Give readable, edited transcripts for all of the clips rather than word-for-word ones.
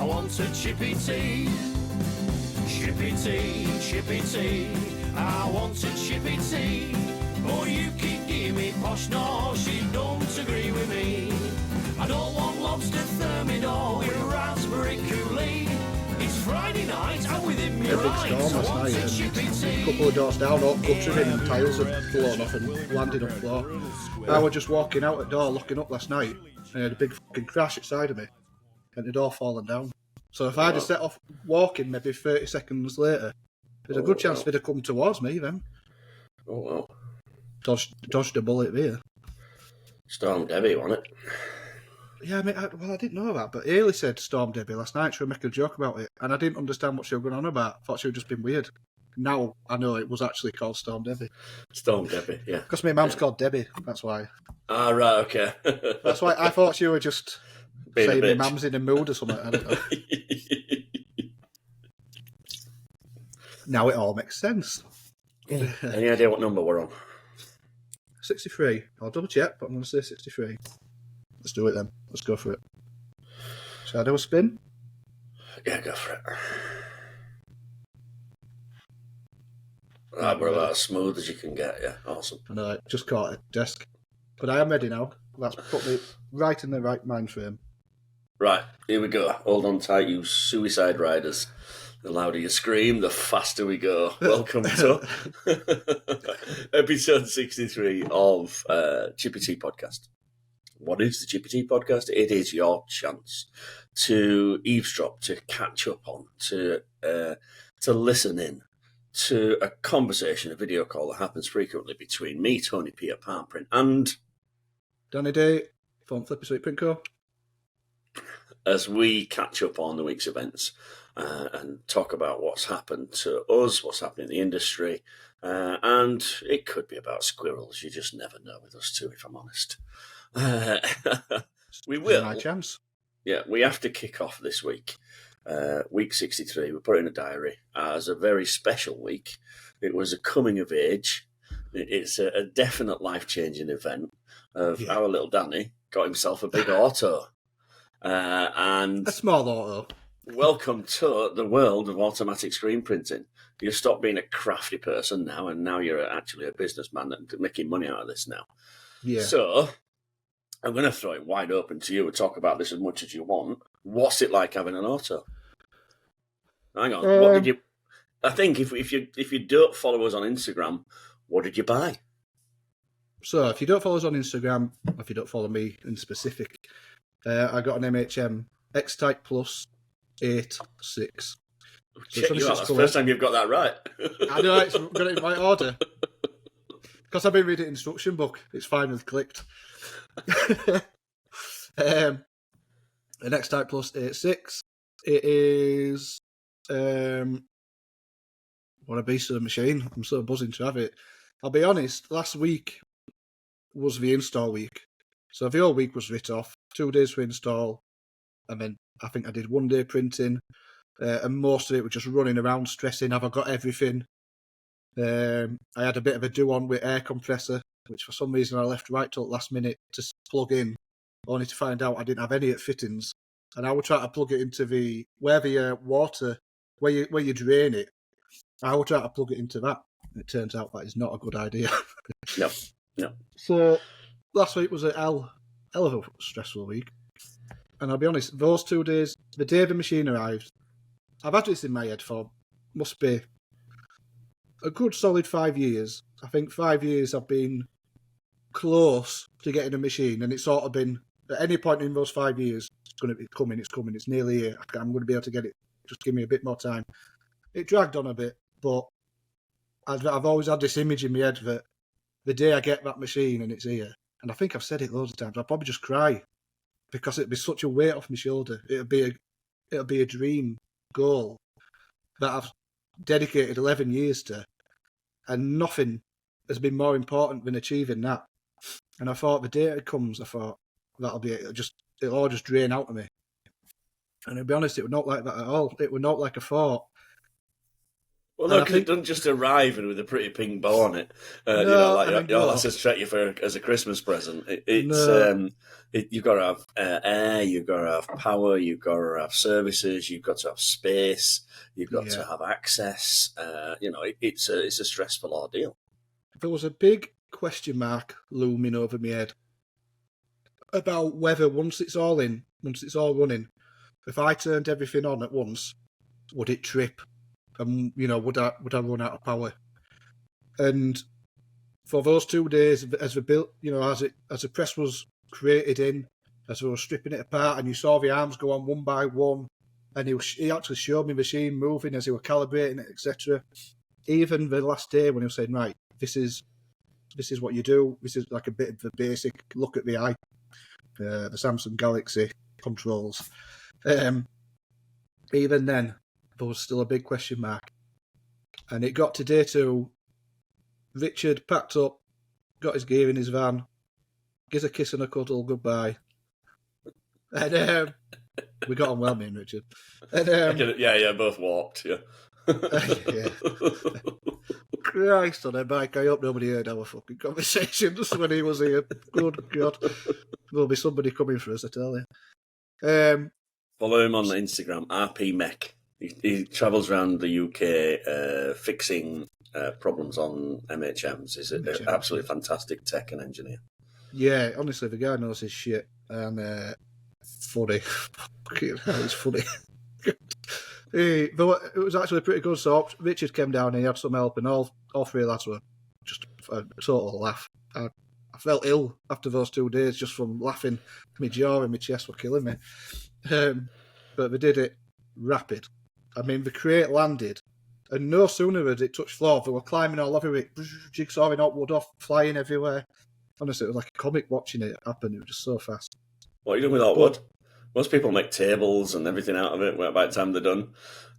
want a Chippy Tea. Chippy Tea, Chippy Tea. I want a Chippy Tea. Oh, you keep giving me posh nosh, you don't agree with me. I don't want lobster thermidor with raspberry Kool-Aid. It's Friday night, I'm within me A big rights. storm I want last a night, Chippy and Tea. a couple of doors down, all guttering and tiles had flown off and landed on the floor. I was just walking out the door, looking up last night, and I had a big fucking crash outside of me, and it all fallen down. So if I'd have set off walking maybe 30 seconds later, there's a good chance they'd have come towards me then. Oh, well. Dodged a bullet there. Storm Debbie, wasn't it? Yeah, I mean, I didn't know that, but Ailey said Storm Debbie last night. She was making a joke about it, and I didn't understand what she was going on about. I thought she was just being weird. Now I know it was actually called Storm Debbie. Storm Debbie, yeah. Because my mum's called Debbie, that's why. Ah, right, okay. That's why I thought you were just Being a saying my bitch. mum's in a mood or something. I don't know. Now it all makes sense. Any idea what number we're on? 63. I'll double check, but I'm going to say 63. Let's do it then. Let's go for it. Shall I do a spin? Yeah, go for it. We're about as smooth as you can get, yeah. Awesome. I know, I just caught a desk. But I am ready now. That's put me right in the right mind frame. Right, here we go. Hold on tight, you suicide riders. The louder you scream, the faster we go. Welcome to episode 63 of Chippy Tea Podcast. What is the Chippy Tea Podcast? It is your chance to eavesdrop, to catch up on, to listen in to a conversation, a video call that happens frequently between me, Tony P. at Palm Print, and Danny Day, Phone Flipper Sweet Print Co. as we catch up on the week's events and talk about what's happened to us, what's happening in the industry, and it could be about squirrels. You just never know with us two, if I'm honest. We will. My chance. Yeah, we have to kick off this week. Week 63, we put it in a diary as a very special week. It was a coming of age. It's a definite life-changing event of our little Danny got himself a big auto. And A small auto. welcome to the world of automatic screen printing. You've stopped being a crafty person now, and now you're actually a businessman that's making money out of this now. Yeah. So, I'm going to throw it wide open to you and talk about this as much as you want. What's it like having an auto? Hang on. What did you? I think if you don't follow us on Instagram, what did you buy? So if you don't follow us on Instagram, or if you don't follow me in specific, I got an MHM Xtype Plus 8.6. Check you out. That's the first time you've got that right. I know, it's got it in my order. Because I've been reading the instruction book. It's finally clicked. An Xtype Plus 8.6. It is what a beast of a machine. I'm so buzzing to have it. I'll be honest, last week was the install week. So the whole week was writ off. 2 days for install. And then I think I did 1 day printing. And most of it was just running around, stressing, have I got everything? I had a bit of a do-on with air compressor, which for some reason I left right till the last minute to plug in, only to find out I didn't have any at fittings. And I would try to plug it into where the water, where you drain it, I would try to plug it into that. And it turns out that is not a good idea. No. So last week was a hell of a stressful week. And I'll be honest, those 2 days, the day the machine arrived, I've had this in my head for, must be a good solid 5 years. I think 5 years I've been close to getting a machine, and it's sort of been, at any point in those 5 years, it's going to be coming, it's nearly here. I'm going to be able to get it. Just give me a bit more time. It dragged on a bit, but I've always had this image in my head that the day I get that machine and it's here, and I think I've said it loads of times, I'll probably just cry because it'd be such a weight off my shoulder. It'll be a dream goal that I've dedicated 11 years to, and nothing has been more important than achieving that. And I thought the day it comes, I thought that'll be it. It'll all just drain out of me. And to be honest, it would not like that at all. It would not like I thought. Well, no, because it doesn't just arrive and with a pretty pink bow on it. That's a treat you for as a Christmas present. You've got to have air, you've got to have power, you've got to have services, you've got to have space, you've got to have access. It's a stressful ordeal. There was a big question mark looming over my head about whether once it's all running, if I turned everything on at once, would it trip? And would I run out of power? And for those 2 days, as the built, as the press was created as we were stripping it apart, and you saw the arms go on one by one, and he actually showed me the machine moving as he were calibrating it, etc. Even the last day when he was saying, right, this is what you do. This is like a bit of the basic look at the eye, the Samsung Galaxy controls. Even then, there was still a big question mark. And it got to day 2. Richard packed up, got his gear in his van, gives a kiss and a cuddle, goodbye. And we got on well, me and Richard. And, both walked, yeah. Yeah. Christ on a bike, I hope nobody heard our fucking conversation just when he was here. Good God. There'll be somebody coming for us, I tell you. Follow him on Instagram, RP Mech. He travels around the UK fixing problems on MHMs. He's an absolutely fantastic tech and engineer. Yeah, honestly, the guy knows his shit. And funny. It's funny. But it was actually pretty good. So Richard came down and he had some help, and all 3 lads were just a total laugh. I felt ill after those 2 days just from laughing. My jaw and my chest were killing me. But they did it rapid. I mean, the crate landed, and no sooner had it touched floor, they were climbing all over it, jigsawing hot wood off, flying everywhere. Honestly, it was like a comic watching it happen. It was just so fast. What are you doing with hot wood? Most people make tables and everything out of it by the time they're done.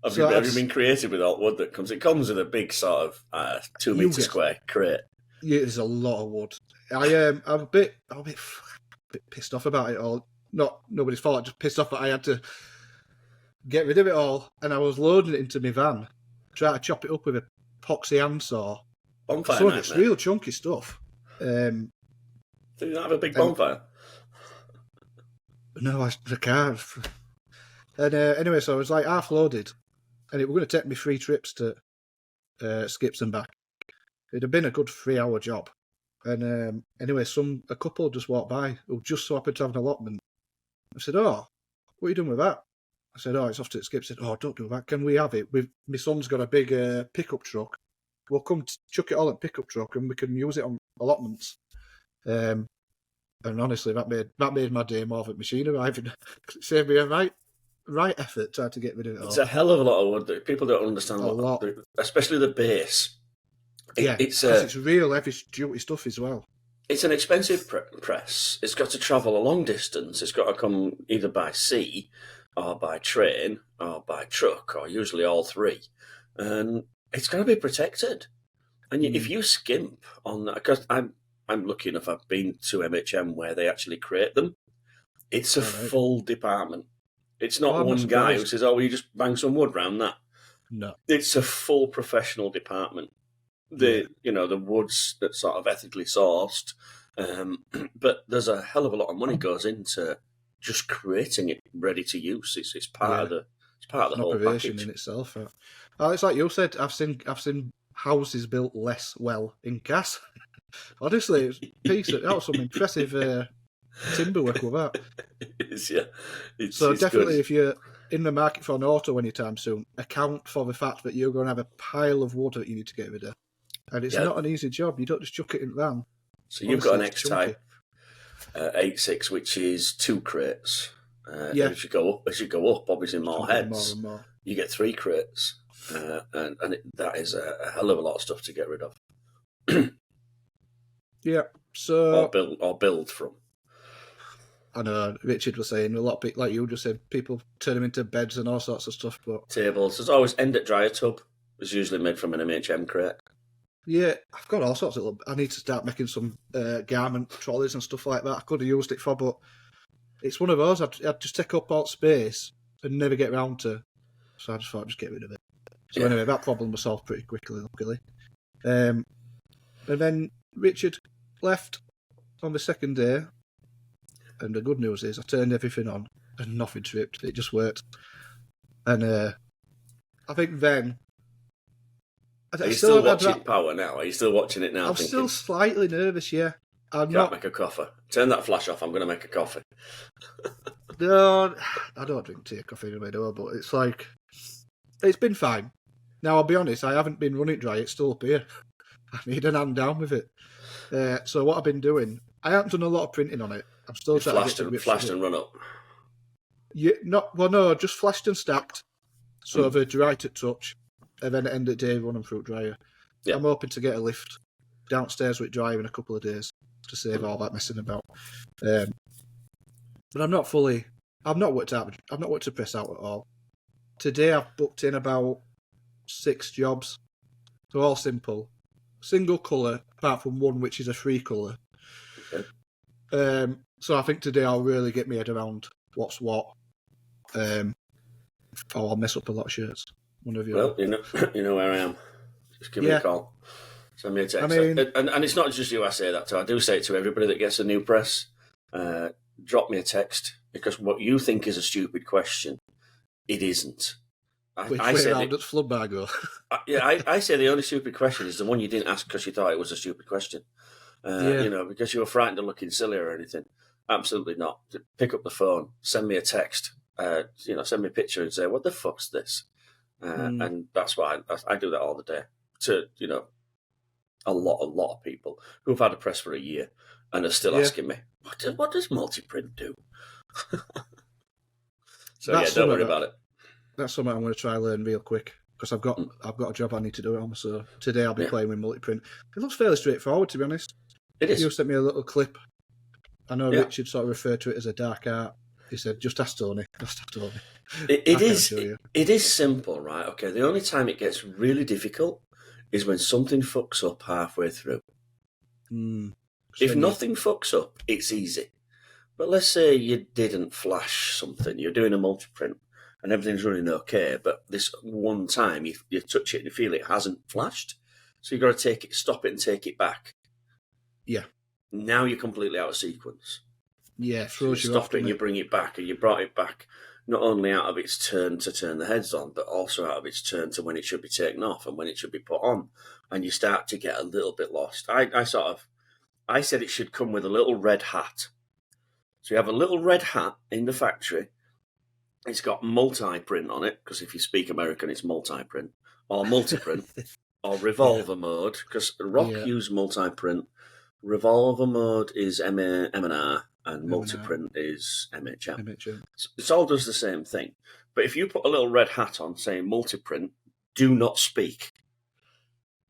Have you been creative with hot wood that comes? It comes with a big sort of 2 metre square crate. Yeah, there's a lot of wood. I'm a bit pissed off about it all. Not nobody's fault. Just pissed off that I had to get rid of it all, and I was loading it into my van, trying to chop it up with a poxy handsaw. Bonfire so night, it's real chunky stuff. Do you not have a big bonfire? No, I can't. And anyway, so I was like half loaded, and it was going to take me 3 trips to Skips and back. It'd have been a good 3-hour job. And anyway, a couple just walked by who just so happened to have an allotment. I said, "Oh, what are you doing with that?" I said, "Oh, it's off to the Skip." I said, "Oh, don't do that. Can we have it? My son's got a big pickup truck. We'll come chuck it all in pickup truck and we can use it on allotments." And honestly, that made my day more than machine arriving. It saved me a right effort trying to get rid of it all. It's a hell of a lot of wood that people don't understand. A lot. Especially the base. It's real heavy duty stuff as well. It's an expensive press. It's got to travel a long distance. It's got to come either by sea or by train or by truck or usually all 3. And it's got to be protected. And if you skimp on that, because I'm lucky enough, I've been to MHM where they actually create them. It's a full department. It's not one guy who says, "Oh, will you just bang some wood round that?" No. It's a full professional department. The woods that's sort of ethically sourced, but there's a hell of a lot of money goes into just creating it ready to use. It's part of the whole package in itself. It's like you said. I've seen houses built less well in gas. Honestly, that was some impressive timber work with that. It is, yeah. It's definitely, good. If you're in the market for an auto anytime soon, account for the fact that you're going to have a pile of wood that you need to get rid of. And it's not an easy job. You don't just chuck it in the van. So you've got an Xtype 86, which is 2 crates. As you go up, obviously more heads. More. You get 3 crates, that is a hell of a lot of stuff to get rid of. Yeah. So or build from. I know Richard was saying a lot of people, like you just said, people turn them into beds and all sorts of stuff. But tables. There's always end at dryer tub. It's usually made from an MHM crate. Yeah, I've got all sorts of. I need to start making some garment trolleys and stuff like that. I could have used it for, but it's one of those. I'd just take up all space and never get round to. So I just thought I'd just get rid of it. So anyway, that problem was solved pretty quickly, luckily. And then Richard left on the second day, and the good news is I turned everything on and nothing tripped. It just worked. And I think then... Are you still watching Power now? Are you still watching it now? I'm still slightly nervous, yeah. Can't make a coffee. Turn that flash off, I'm going to make a coffee. No, I don't drink tea or coffee anyway, do I? But it's like... It's been fine. Now, I'll be honest, I haven't been running dry. It's still up here. I need an hand down with it. So what I've been doing... I haven't done a lot of printing on it. I'm still trying to get flashed and run up. Yeah, no, just flashed and stacked. So they're dry to touch. And then at the end of the day, run them through dryer. Yeah. I'm hoping to get a lift downstairs with dryer in a couple of days to save all that messing about. But I'm not fully... I've not worked to press out at all. Today I've booked in about 6 jobs. They're all simple. Single colour, apart from one which is a free colour. Okay. So I think today I'll really get my head around what's what. I'll mess up a lot of shirts. Well, you know where I am. Just give me a call. Send me a text. I mean, and it's not just you I say that to. I do say it to everybody that gets a new press. Drop me a text, because what you think is a stupid question, it isn't. I say around at Floodbargo. I say the only stupid question is the one you didn't ask because you thought it was a stupid question. Because you were frightened of looking silly or anything. Absolutely not. Pick up the phone, send me a text, send me a picture and say, what the fuck's this? And that's why I do that all the day to, a lot of people who've had a press for a year and are still asking me, what does multi-print do? So don't worry about it. That's something I'm going to try and learn real quick, because I've got a job I need to do it on. So today I'll be playing with multi-print. It looks fairly straightforward, to be honest. It is. You sent me a little clip. I know Richard sort of referred to it as a dark art. He said, just ask Tony. It is simple, right? Okay, the only time it gets really difficult is when something fucks up halfway through. If nothing fucks up, it's easy. But let's say you didn't flash something. You're doing a multi-print and everything's running okay, but this one time you touch it and you feel it hasn't flashed. So you've got to stop it and take it back. Yeah. Now you're completely out of sequence. Yeah, throws you stop off, it and you bring it back, and you brought it back not only out of its turn to turn the heads on, but also out of its turn to when it should be taken off and when it should be put on. And you start to get a little bit lost. I said it should come with a little red hat. So you have a little red hat in the factory. It's got multi-print on it, because if you speak American, it's multi-print, or multi-print, or revolver mode, because Rock use multi-print. Revolver mode is M&R, and multi-print is MHM. It all does the same thing. But if you put a little red hat on saying multi-print, do not speak.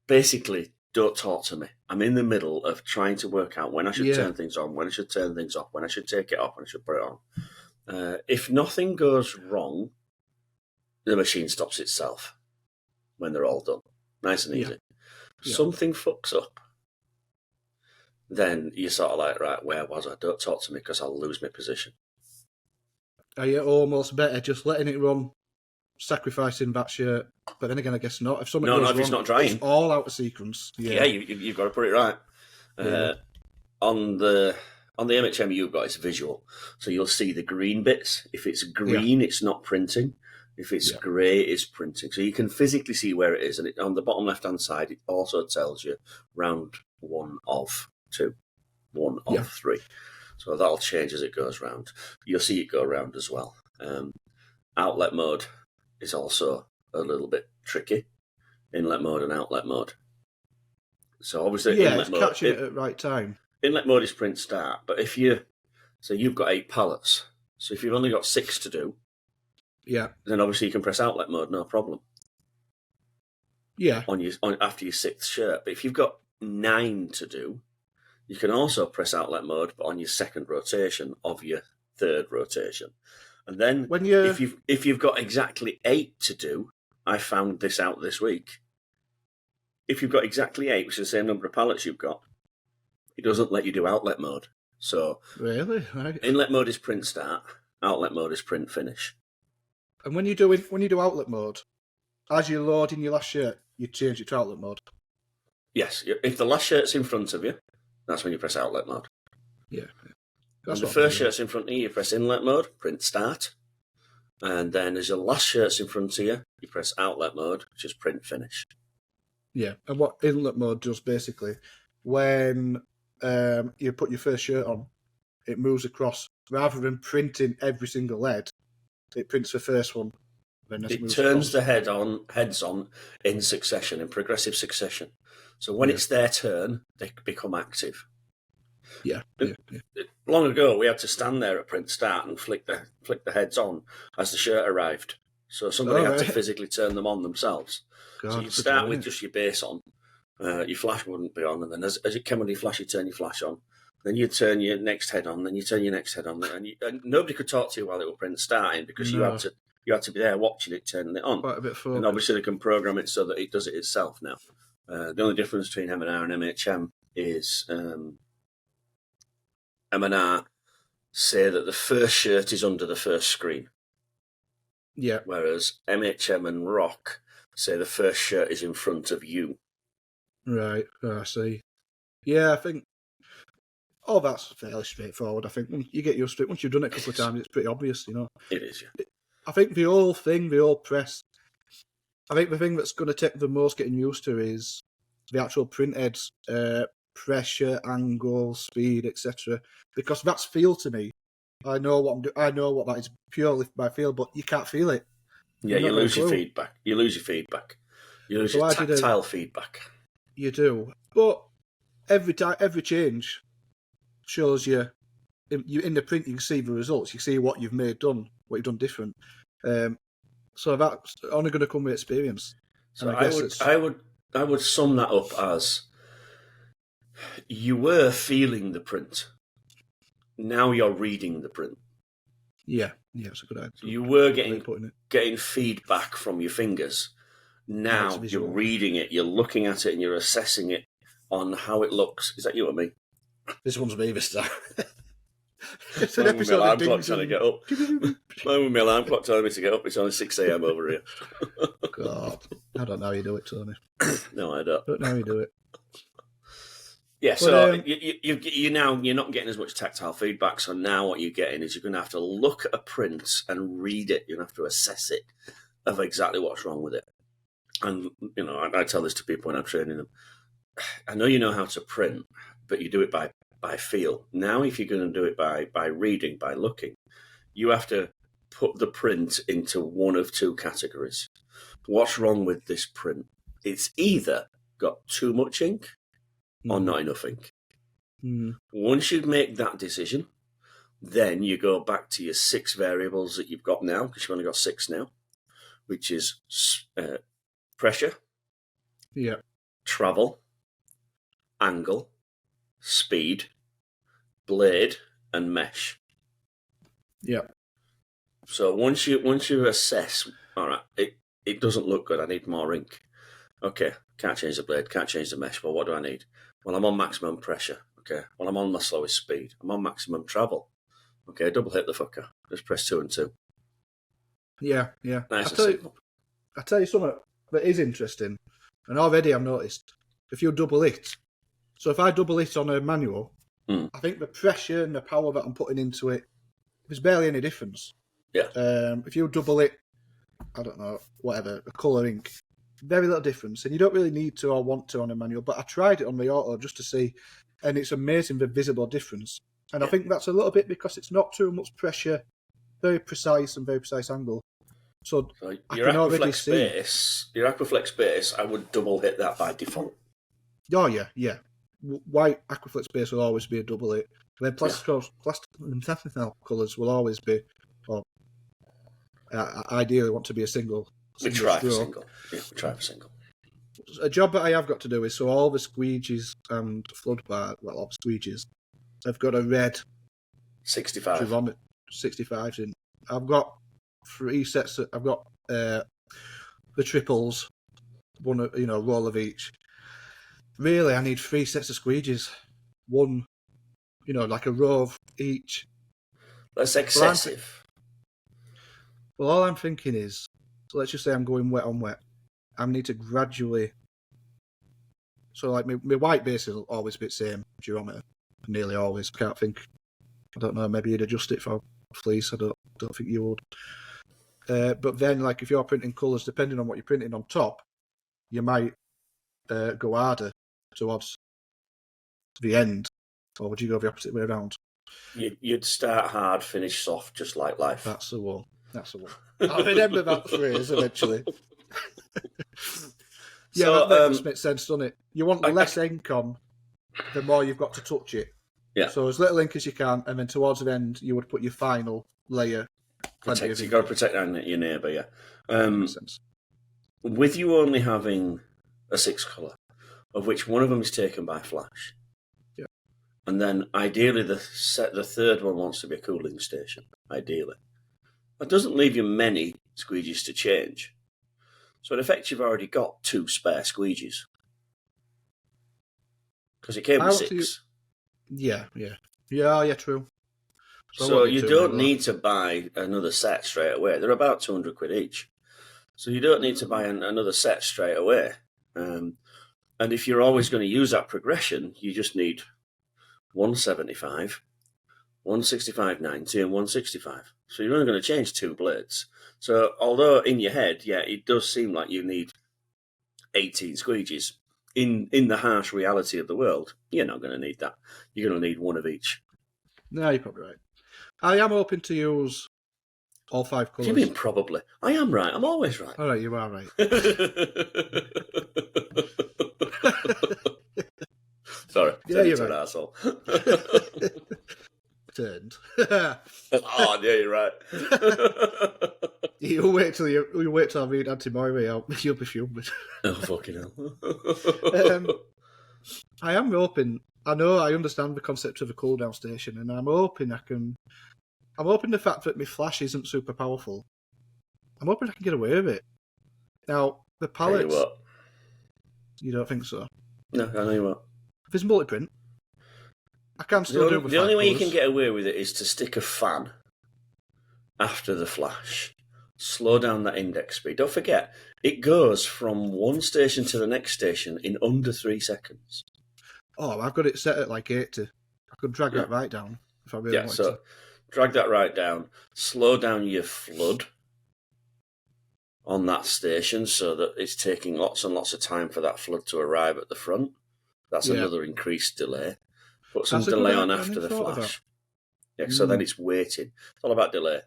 Basically, don't talk to me. I'm in the middle of trying to work out when I should turn things on, when I should turn things off, when I should take it off, when I should put it on. If nothing goes wrong, the machine stops itself when they're all done. Nice and easy. Yeah. Something fucks up, then you're sort of like, right, where was I? Don't talk to me because I'll lose my position. Are you almost better just letting it run, sacrificing that shirt? But then again, I guess not. If something goes wrong, it's not drying, it's all out of sequence. Yeah, you've got to put it right. On the MHM you've got, it's visual, so you'll see the green bits. If it's green, it's not printing. If it's grey, it's printing. So you can physically see where it is, and on the bottom left-hand side, it also tells you round 1 of 2, 1 of 3. So that'll change as it goes round. You'll see it go round as well. Outlet mode is also a little bit tricky. Inlet mode and outlet mode. So obviously, inlet mode, catching it at the right time. Inlet mode is print start, but if you've got 8 pallets, so if you've only got 6 to do, then obviously you can press outlet mode, no problem. Yeah. After your 6th shirt, but if you've got 9 to do, you can also press outlet mode, but on your 2nd rotation of your 3rd rotation. And then if you've got exactly 8 to do, I found this out this week. If you've got exactly 8, which is the same number of pallets you've got, it doesn't let you do outlet mode. So really, right. Inlet mode is print start, outlet mode is print finish. And when you do outlet mode, as you're loading your last shirt, you change it to outlet mode. Yes, if the last shirt's in front of you, that's when you press outlet mode. Yeah. When the first shirt's in front of you, you press inlet mode, print start. And then as your last shirt's in front of you, you press outlet mode, which is print finish. Yeah, and what inlet mode does basically, when you put your first shirt on, it moves across. Rather than printing every single head, it prints the first one. Then It turns the heads on in succession, in progressive succession. So when it's their turn, they become active. Yeah. Long ago, we had to stand there at print start and flick the heads on as the shirt arrived. So somebody had to physically turn them on themselves. God, so you'd start with just your base on. Your flash wouldn't be on, and then as it came on your flash, you turn your flash on. Then you turn your next head on, then you turn your next head on, and nobody could talk to you while it was print starting because you had to be there watching it, turning it on. Quite a bit focused. And obviously they can program it so that it does it itself now. The only difference between M&R and MHM is M&R say that the first shirt is under the first screen. Yeah. Whereas MHM and Rock say the first shirt is in front of you. Right, I see. Yeah, I think that's fairly straightforward. I think when you get used to it, once you've done it a couple of times, it's pretty obvious, you know. It is, yeah. I think the whole press, I think the thing that's going to take the most getting used to is the actual print heads, pressure, angle, speed, etc. Because that's feel to me. I know what I'm doing. I know what that is purely by feel, but you can't feel it. Yeah, you lose your feedback. You lose your feedback. You lose your tactile feedback. You do, but every change shows you in the print. You can see the results. You see what you've done, what you've done different. So that's only going to come with experience. So I would sum that up as you were feeling the print. Now you're reading the print. Yeah, it's a good idea. You were getting feedback from your fingers. Now you're reading it, you're looking at it, and you're assessing it on how it looks. Is that you or me? This one's me this time. It's an episode of alarm clock trying to get up. My alarm clock telling me to get up. It's only 6 a.m. over here. God, I don't know how you do it, Tony. No, I don't. I don't know how you do it. Yeah, so you're not getting as much tactile feedback. So now what you're getting is you're going to have to look at a print and read it. You're going to have to assess it of exactly what's wrong with it. And you know, I tell this to people when I'm training them. I know you know how to print, but you do it by feel. Now, if you're going to do it by reading, by looking, you have to put the print into one of two categories. What's wrong with this print? It's either got too much ink or not enough ink. Once you make that decision, then you go back to your 6 variables that you've got now, because you've only got 6 now, which is pressure, travel, angle, speed, blade, and mesh. Yeah. So once you assess, all right, it doesn't look good. I need more ink. Okay, can't change the blade, can't change the mesh. Well, what do I need? Well, I'm on maximum pressure. Okay. Well, I'm on my slowest speed. I'm on maximum travel. Okay, double hit the fucker. Just press 2 and 2. Yeah. Nice and simple. I tell you something that is interesting, and already I've noticed. If you double it, so if I double it on a manual, I think the pressure and the power that I'm putting into it, there's barely any difference. Yeah. If you double it, I don't know, whatever, a colour ink, very little difference, and you don't really need to or want to on a manual. But I tried it on the auto just to see, and it's amazing the visible difference. And I think that's a little bit because it's not too much pressure, very precise angle. So your Aquaflex base, I would double hit that by default. Oh yeah. White Aquaflex base will always be a double hit. And then plastic colours will always be, or ideally want to be a single. We try for single. Yeah, we try for single. A job that I have got to do is so all the squeegees and flood bar, well, all the squeegees, have got a red 65. 65s in. I've got 3 sets. I've got the triples, one, roll of each. Really, I need 3 sets of squeegees. One, like a row of each. That's excessive. Well, all I'm thinking is, so let's just say I'm going wet on wet. I need to gradually. So, like, my white base will always be the same geometer, nearly always. I don't know, maybe you'd adjust it for fleece. I don't think you would. But then, like, if you're printing colours, depending on what you're printing on top, you might go harder towards the end, or would you go the opposite way around? You'd start hard, finish soft, just like life. That's the one. I'll remember that phrase eventually. Yeah, So, that makes sense, doesn't it? You want less ink on, the more you've got to touch it. Yeah. So as little ink as you can, and then towards the end, you would put your final layer. You've got to protect your neighbour, yeah. Makes sense. With you only having a 6 colour, of which one of them is taken by flash. Yeah. And then ideally the third one wants to be a cooling station, ideally. That doesn't leave you many squeegees to change. So in effect you've already got 2 spare squeegees. Because it came with 6. Yeah, true. So you don't need to buy another set straight away. They're about £200 each. So you don't need to buy another set straight away. And if you're always going to use that progression, you just need 175, 165.90 and 165. So you're only going to change 2 blades. So although in your head, yeah, it does seem like you need 18 squeegees, in the harsh reality of the world, you're not going to need that. You're going to need 1 of each. No, you're probably right. I am hoping to use all 5 colours. You mean probably? I am right. I'm always right. All right, you are right. Sorry. Yeah, you're an right. asshole. Turned. Oh, yeah, you're right. You wait till I read Anti-Moira out. You'll be fuming. Oh, fucking hell. I am hoping. I know I understand the concept of a cooldown station, and I'm hoping I'm hoping the fact that my flash isn't super powerful. I'm hoping I can get away with it. Now the pallets. You don't think so? No, I know you what. If it's multi-print, I can still do it with the only way you colours. can get away with it is to stick a fan after the flash. Slow down that index speed. Don't forget, it goes from one station to the next station in under 3 seconds. Oh, I've got it set at like 80. I could drag that right down if I really wanted to. Drag that right down. Slow down your flood on that station so that it's taking lots and lots of time for that flood to arrive at the front. That's another increased delay. Put some delay on after the flash. Yeah, so then it's waiting. It's all about delay.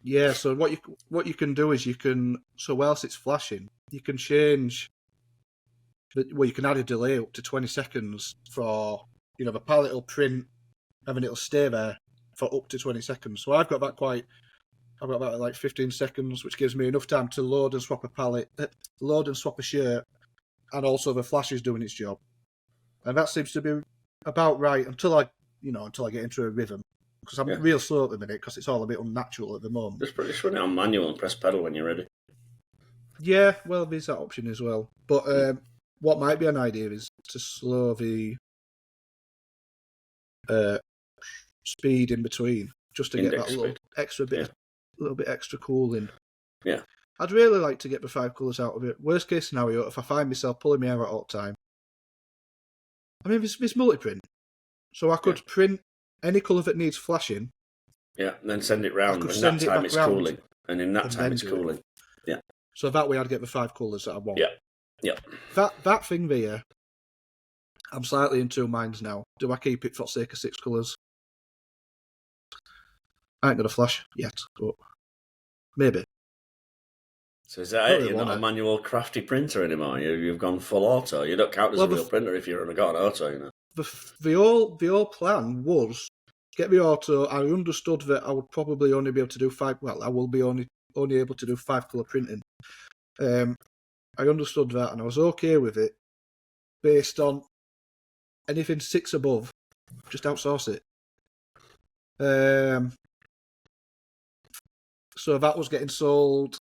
Yeah, so what you can do is whilst it's flashing, you can change. You can add a delay up to 20 seconds for the palette will print, and then it'll stay there for up to 20 seconds. So I've got that at like 15 seconds, which gives me enough time to load and swap a palette, load and swap a shirt, and also the flash is doing its job. And that seems to be about right until I get into a rhythm. Because I'm real slow at the minute, because it's all a bit unnatural at the moment. Just run it on manual and press pedal when you're ready. Yeah, well, there's that option as well. But what might be an idea is to slow the speed in between, just to Index get that little bit extra cooling. Yeah. I'd really like to get the 5 colours out of it. Worst case scenario, if I find myself pulling my hair out all the time, I mean, it's multi-print, so I could print any colour that needs flashing. Yeah, and then send it round, and that time it's cooling. And in that time it's cooling. Yeah. So that way I'd get the 5 colours that I want. Yeah. That thing there, I'm slightly in 2 minds now. Do I keep it for the sake of 6 colours? I ain't got a flash yet, but maybe. So is that it? You're not a manual crafty printer anymore. You've gone full auto. You don't count as a real printer if you've got an auto, The old plan was get the auto. I understood that I would probably only be able to do 5. Well, I will be only able to do 5 colour printing. I understood that, and I was okay with it, based on anything 6 above. Just outsource it. So that was getting sold,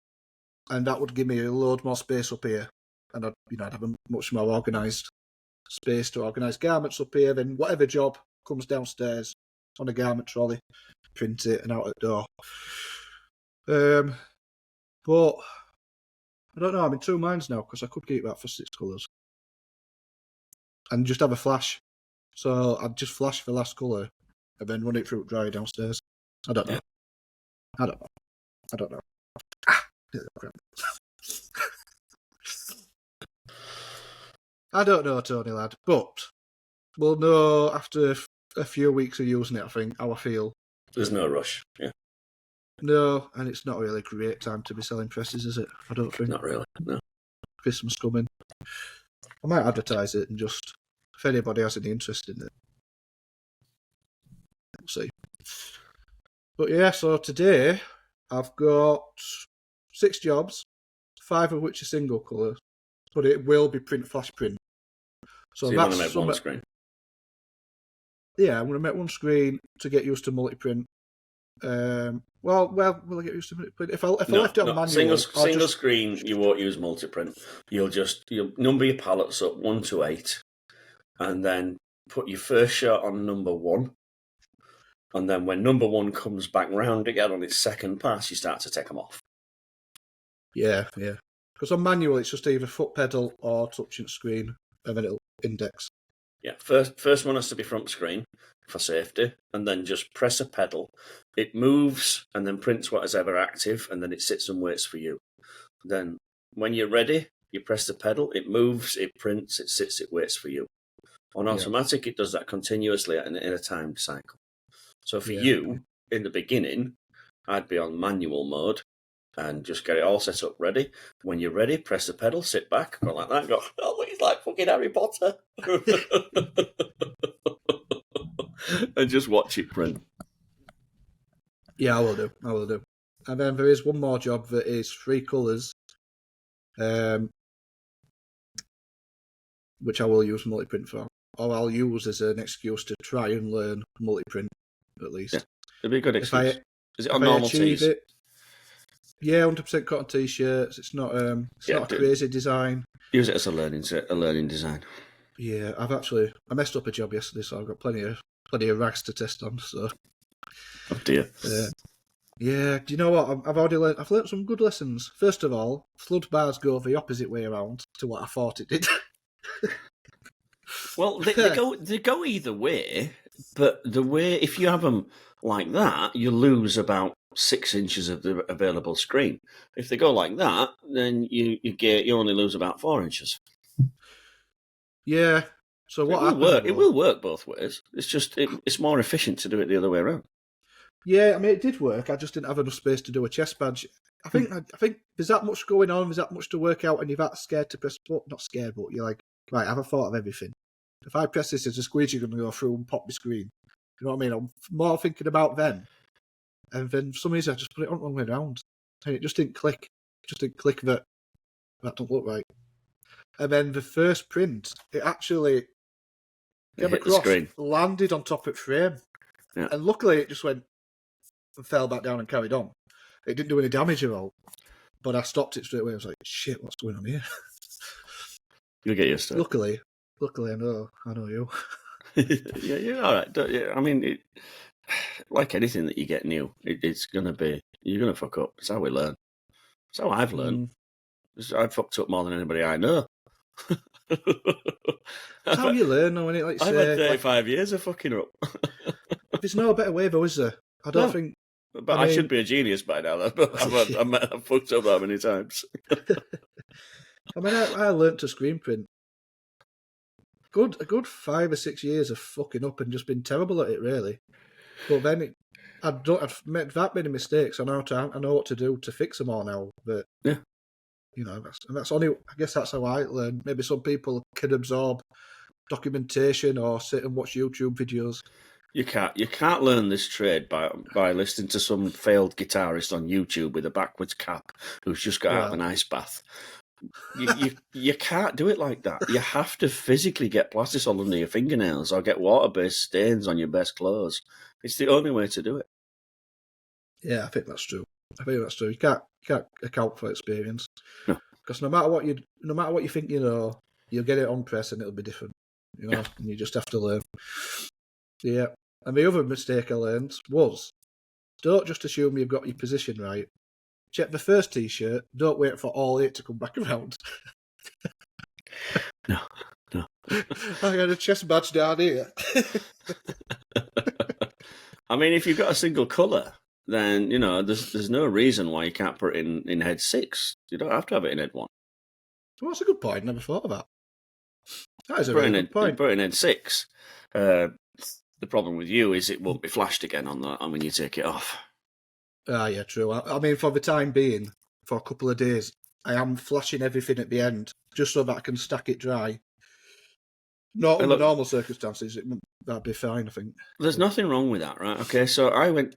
and that would give me a load more space up here, and I'd have a much more organised space to organise garments up here. Then whatever job comes downstairs on a garment trolley, print it and out the door. But I don't know. I'm in two minds now because I could keep that for 6 colours and just have a flash. So I'd just flash the last colour and then run it through dry downstairs. I don't know. Yeah. I don't know. I don't know. I don't know, Tony lad, but we'll know after a few weeks of using it, I think, how I feel. There's no rush. Yeah, No, and it's not really a great time to be selling presses, is it? I don't think. not really. No. Christmas coming. I might advertise it and just, if anybody has any interest in it, we'll see. But yeah, so today I've got 6 jobs, 5 of which are single colour, but it will be print flash print. So you want to make one screen? Yeah, I'm going to make one screen to get used to multi-print. Well, will I get used to multi-print? If I left it on manual... Single screen, you won't use multi-print. You'll number your pallets up 1 to 8, and then put your first shot on number 1. And then when number 1 comes back round again on its second pass, you start to take them off. Yeah. Because on manual, it's just either foot pedal or touching screen, and then it'll index. Yeah, first one has to be front screen for safety, and then just press a pedal. It moves and then prints what is ever active, and then it sits and waits for you. Then when you're ready, you press the pedal, it moves, it prints, it sits, it waits for you. On automatic, It does that continuously in a timed cycle. So for you, in the beginning, I'd be on manual mode and just get it all set up ready. When you're ready, press the pedal, sit back, go like that, go, oh, he's like fucking Harry Potter. And just watch it print. Yeah, I will do. And then there is one more job that is 3 colours, which I will use multi-print for. Or I'll use as an excuse to try and learn multi-print, at least. Yeah, it'd be a good excuse. Is it on normal tees? Yeah, 100% cotton t-shirts. It's not a crazy design. Use it as a learning design. Yeah, I messed up a job yesterday, so I've got plenty of rags to test on. So, oh dear. Yeah, do you know what? I've learned some good lessons. First of all, flood bars go the opposite way around to what I thought it did. Well, they go either way, but the way if you have them like that, you lose about 6 inches of the available screen. If they go like that, then you only lose about 4 inches. Yeah. So what it will work? It will work both ways. It's just it's more efficient to do it the other way around. Yeah, I mean it did work. I just didn't have enough space to do a chest badge. I think there's that much going on. There's that much to work out, and you're that scared to press. Well, not scared, but you're like, right, have a thought of everything. If I press this, there's a squeegee going to go through and pop my screen. You know what I mean? I'm more thinking about them. And then for some reason I just put it on the wrong way around. And it just didn't click. That don't look right. And then the first print, it actually came across, landed on top of the frame. Yeah. And luckily it just went and fell back down and carried on. It didn't do any damage at all. But I stopped it straight away. I was like, shit, what's going on here? You'll get used to it. Luckily I know you. Yeah, you're all right. I mean, like anything that you get new, it's going to be, you're going to fuck up. It's how we learn. It's how I've learned. I've fucked up more than anybody I know. That's how you learn, though, innit? Like I've had 35 years of fucking up. There's no better way, though, is there? I don't think. But I should be a genius by now. I've fucked up that many times. I mean, I learnt to screen print. A good 5 or 6 years of fucking up and just been terrible at it, really. But then I've made that many mistakes. I know what to do to fix them all now. But yeah, you know, that's only. I guess that's how I learn. Maybe some people can absorb documentation or sit and watch YouTube videos. You can't learn this trade by listening to some failed guitarist on YouTube with a backwards cap who's just got out of an ice bath. You can't do it like that. You have to physically get plastisol under your fingernails or get water-based stains on your best clothes. It's the only way to do it. Yeah, I think that's true. You can't account for experience. No. Because no matter what you think you know, you'll get it on press and it'll be different. You know, and you just have to learn. Yeah. And the other mistake I learned was, don't just assume you've got your position right. check the first T-shirt. Don't wait for all 8 to come back around. No. I got a chest badge down here. I mean, if you've got a single colour, then, there's no reason why you can't put it in head 6. You don't have to have it in head 1. Well, that's a good point. Never thought of that. That is a Put really good point. Put it in head 6. The problem with you is it won't be flashed again on when you take it off. Yeah, true. I mean, for the time being, for a couple of days, I am flashing everything at the end, just so that I can stack it dry. Not under normal circumstances, that'd be fine, I think. There's nothing wrong with that, right? Okay, so I went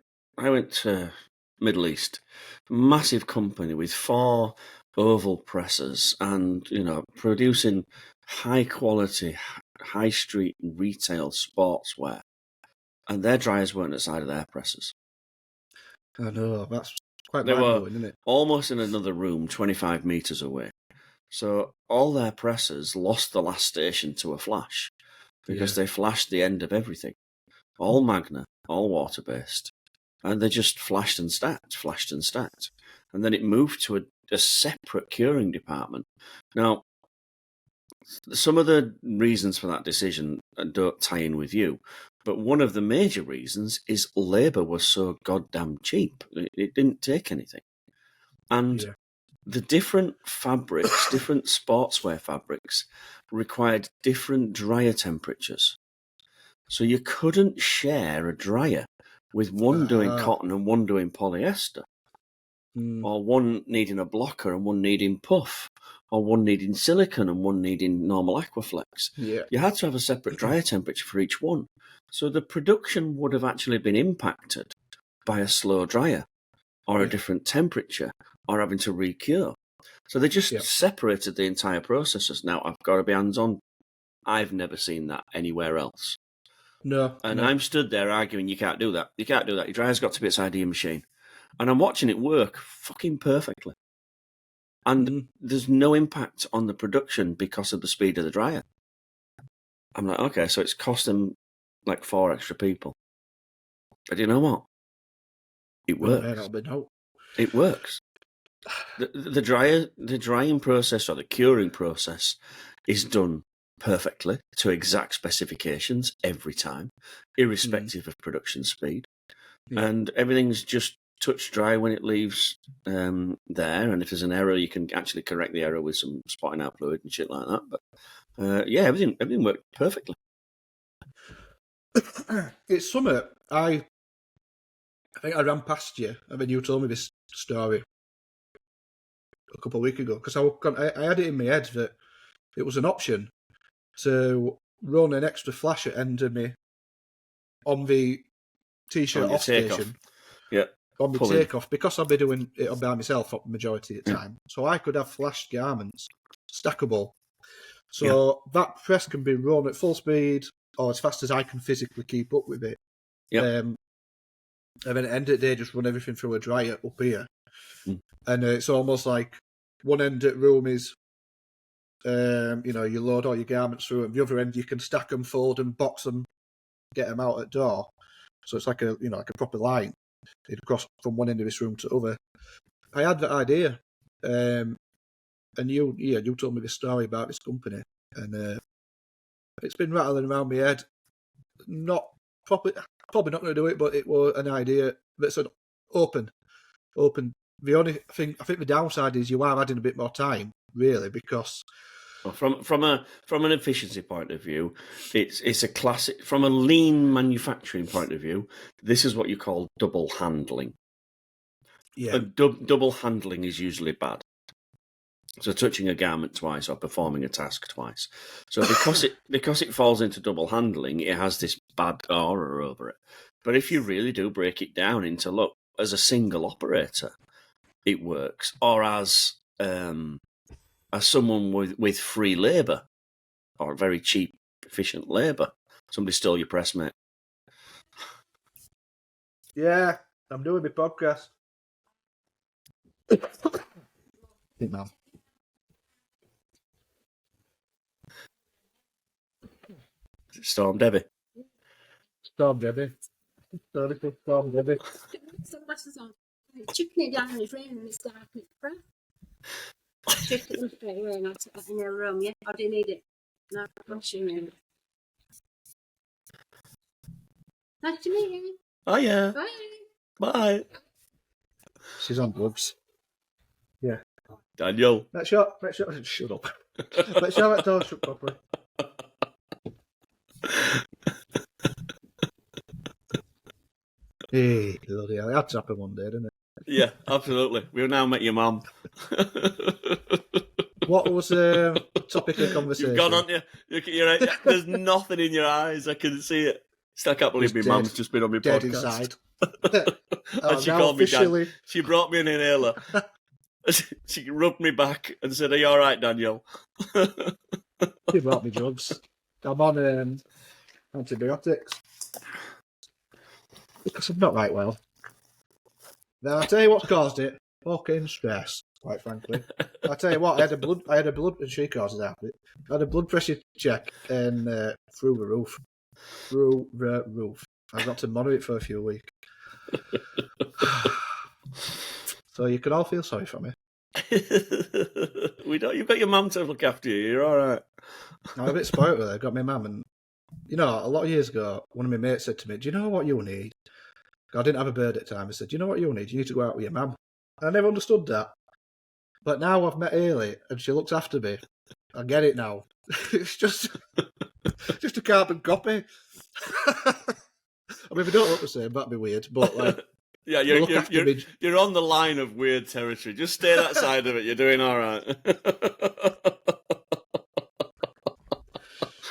to Middle East, massive company with 4 oval presses and, producing high quality, high street retail sportswear. And their dryers weren't at the side of their presses. I know, that's quite They were isn't it? almost in another room, 25 metres away. So all their presses lost the last station to a flash because they flashed the end of everything. All Magna, all water-based. And they just flashed and stacked. And then it moved to a separate curing department. Now, some of the reasons for that decision don't tie in with you, but one of the major reasons is labour was so goddamn cheap. It didn't take anything. And the different fabrics, different sportswear fabrics, required different dryer temperatures. So you couldn't share a dryer with one doing cotton and one doing polyester. Or one needing a blocker and one needing puff. Or one needing silicone and one needing normal Aquaflex. Yeah. You had to have a separate dryer temperature for each one. So the production would have actually been impacted by a slow dryer or a different temperature or having to recure. So they just separated the entire processes. Now, I've got to be hands-on. I've never seen that anywhere else. No. And I'm stood there arguing, you can't do that. You can't do that. Your dryer's got to be outside of your machine. And I'm watching it work fucking perfectly. And there's no impact on the production because of the speed of the dryer. I'm like, okay, so it's costing like 4 extra people. But you know what? It works. It works. The drying process or the curing process is done perfectly to exact specifications every time, irrespective of production speed. And everything's just touch dry when it leaves there. And if there's an error, you can actually correct the error with some spotting out fluid and shit like that. But everything worked perfectly. It's summer. I think I ran past you, and then you told me this story a couple of weeks ago, because I had it in my head that it was an option to run an extra flash at end of me on the T-shirt off station. Yeah. On the takeoff, because I'll be doing it by myself for the majority of the time. So I could have flashed garments, stackable. So that press can be run at full speed or as fast as I can physically keep up with it. And then at the end of the day, just run everything through a dryer up here. And it's almost like one end of the room is, you load all your garments through it. And the other end, you can stack them, fold them, box them, get them out at door. So it's like a proper line. It'd cross from one end of this room to the other. I had that idea. And you told me this story about this company. And it's been rattling around my head. Probably not going to do it, but it was an idea that's an open. The only thing, I think the downside is you are adding a bit more time, really, because from an efficiency point of view, it's a classic. From a lean manufacturing point of view, this is what you call double handling. Yeah, double handling is usually bad. So touching a garment twice or performing a task twice. So because it falls into double handling, it has this bad aura over it. But if you really do break it down into, look, as a single operator, it works. Or as someone with free labour or very cheap, efficient labour. Somebody stole your press, mate. Yeah, I'm doing my podcast. Man. Storm Debbie. Storm Debbie. Storm Debbie. Sunglasses on. Chucking it down in his room and it's dark and it's crap. Chuck it in straight away and I took that in the room, yeah? I do need it. No, I'm sure. Nice to meet you. Oh, yeah. Bye. Bye. She's on gloves. Yeah. Daniel. Shut up. Shut up. Let's show that door shut properly. Hey, bloody hell. It had to happen one day, didn't it? Yeah, absolutely. We've now met your mum. What was the topic of conversation? You've gone on you. Look at your. There's nothing in your eyes. I can see it. Still can't believe my mum's just been on my dead podcast. Inside. And she called me Dan. She brought me an inhaler. She rubbed me back and said, "Are you all right, Daniel?" She brought me drugs. I'm on antibiotics because I'm not right well. Now I'll tell you what's caused it. Fucking stress, quite frankly. I'll tell you what, I had a blood, and she causes half of it. I had a blood pressure check and through the roof. Through the roof. I've got to monitor it for a few weeks. So you can all feel sorry for me. We don't. You've got your mum to look after you. You're all right. I'm a bit spoiled with it. I've got my mum, and you know, a lot of years ago, one of my mates said to me, "Do you know what you need?" I didn't have a bird at the time. I said, "Do you know what you need? You need to go out with your mum." I never understood that, but now I've met Hayley, and she looks after me. I get it now. It's just a carbon copy. I mean, if we don't look the same, that'd be weird. But like, yeah, you're on the line of weird territory. Just stay that side of it. You're doing all right.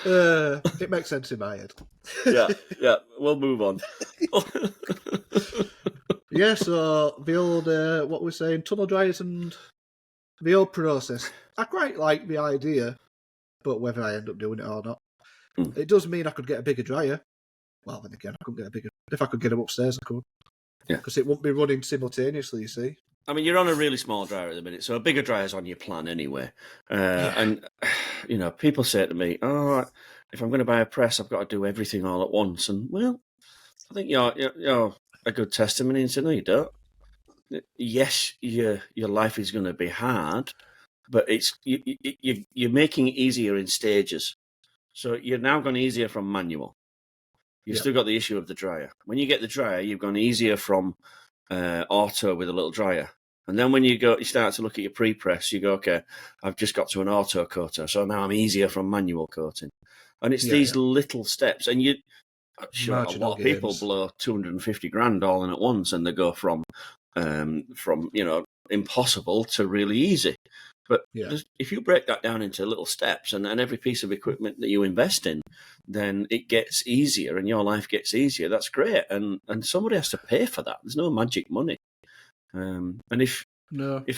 It makes sense in my head. Yeah. We'll move on. Yeah, so the old, what we're saying, tunnel dryers and the old process. I quite like the idea, but whether I end up doing it or not. It does mean I could get a bigger dryer. Well, then again, I couldn't get a bigger. If I could get them upstairs, I could. Yeah. Because it wouldn't be running simultaneously, you see. I mean, you're on a really small dryer at the minute, so a bigger dryer's on your plan anyway. And, you know, people say to me, "Oh, if I'm going to buy a press, I've got to do everything all at once." And, well, I think you're a good testimony and say, no, you don't. Yes, your life is going to be hard, but you're making it easier in stages. So you're now gone easier from manual. You've still got the issue of the dryer. When you get the dryer, you've gone easier from auto with a little dryer. And then when you start to look at your pre-press, you go, okay, I've just got to an auto coater, so now I'm easier from manual coating. And it's these little steps. And I'm sure a lot of people blow 250 grand all in at once, and they go from impossible to really easy. But if you break that down into little steps, and every piece of equipment that you invest in, then it gets easier, and your life gets easier. That's great, and somebody has to pay for that. There's no magic money. And if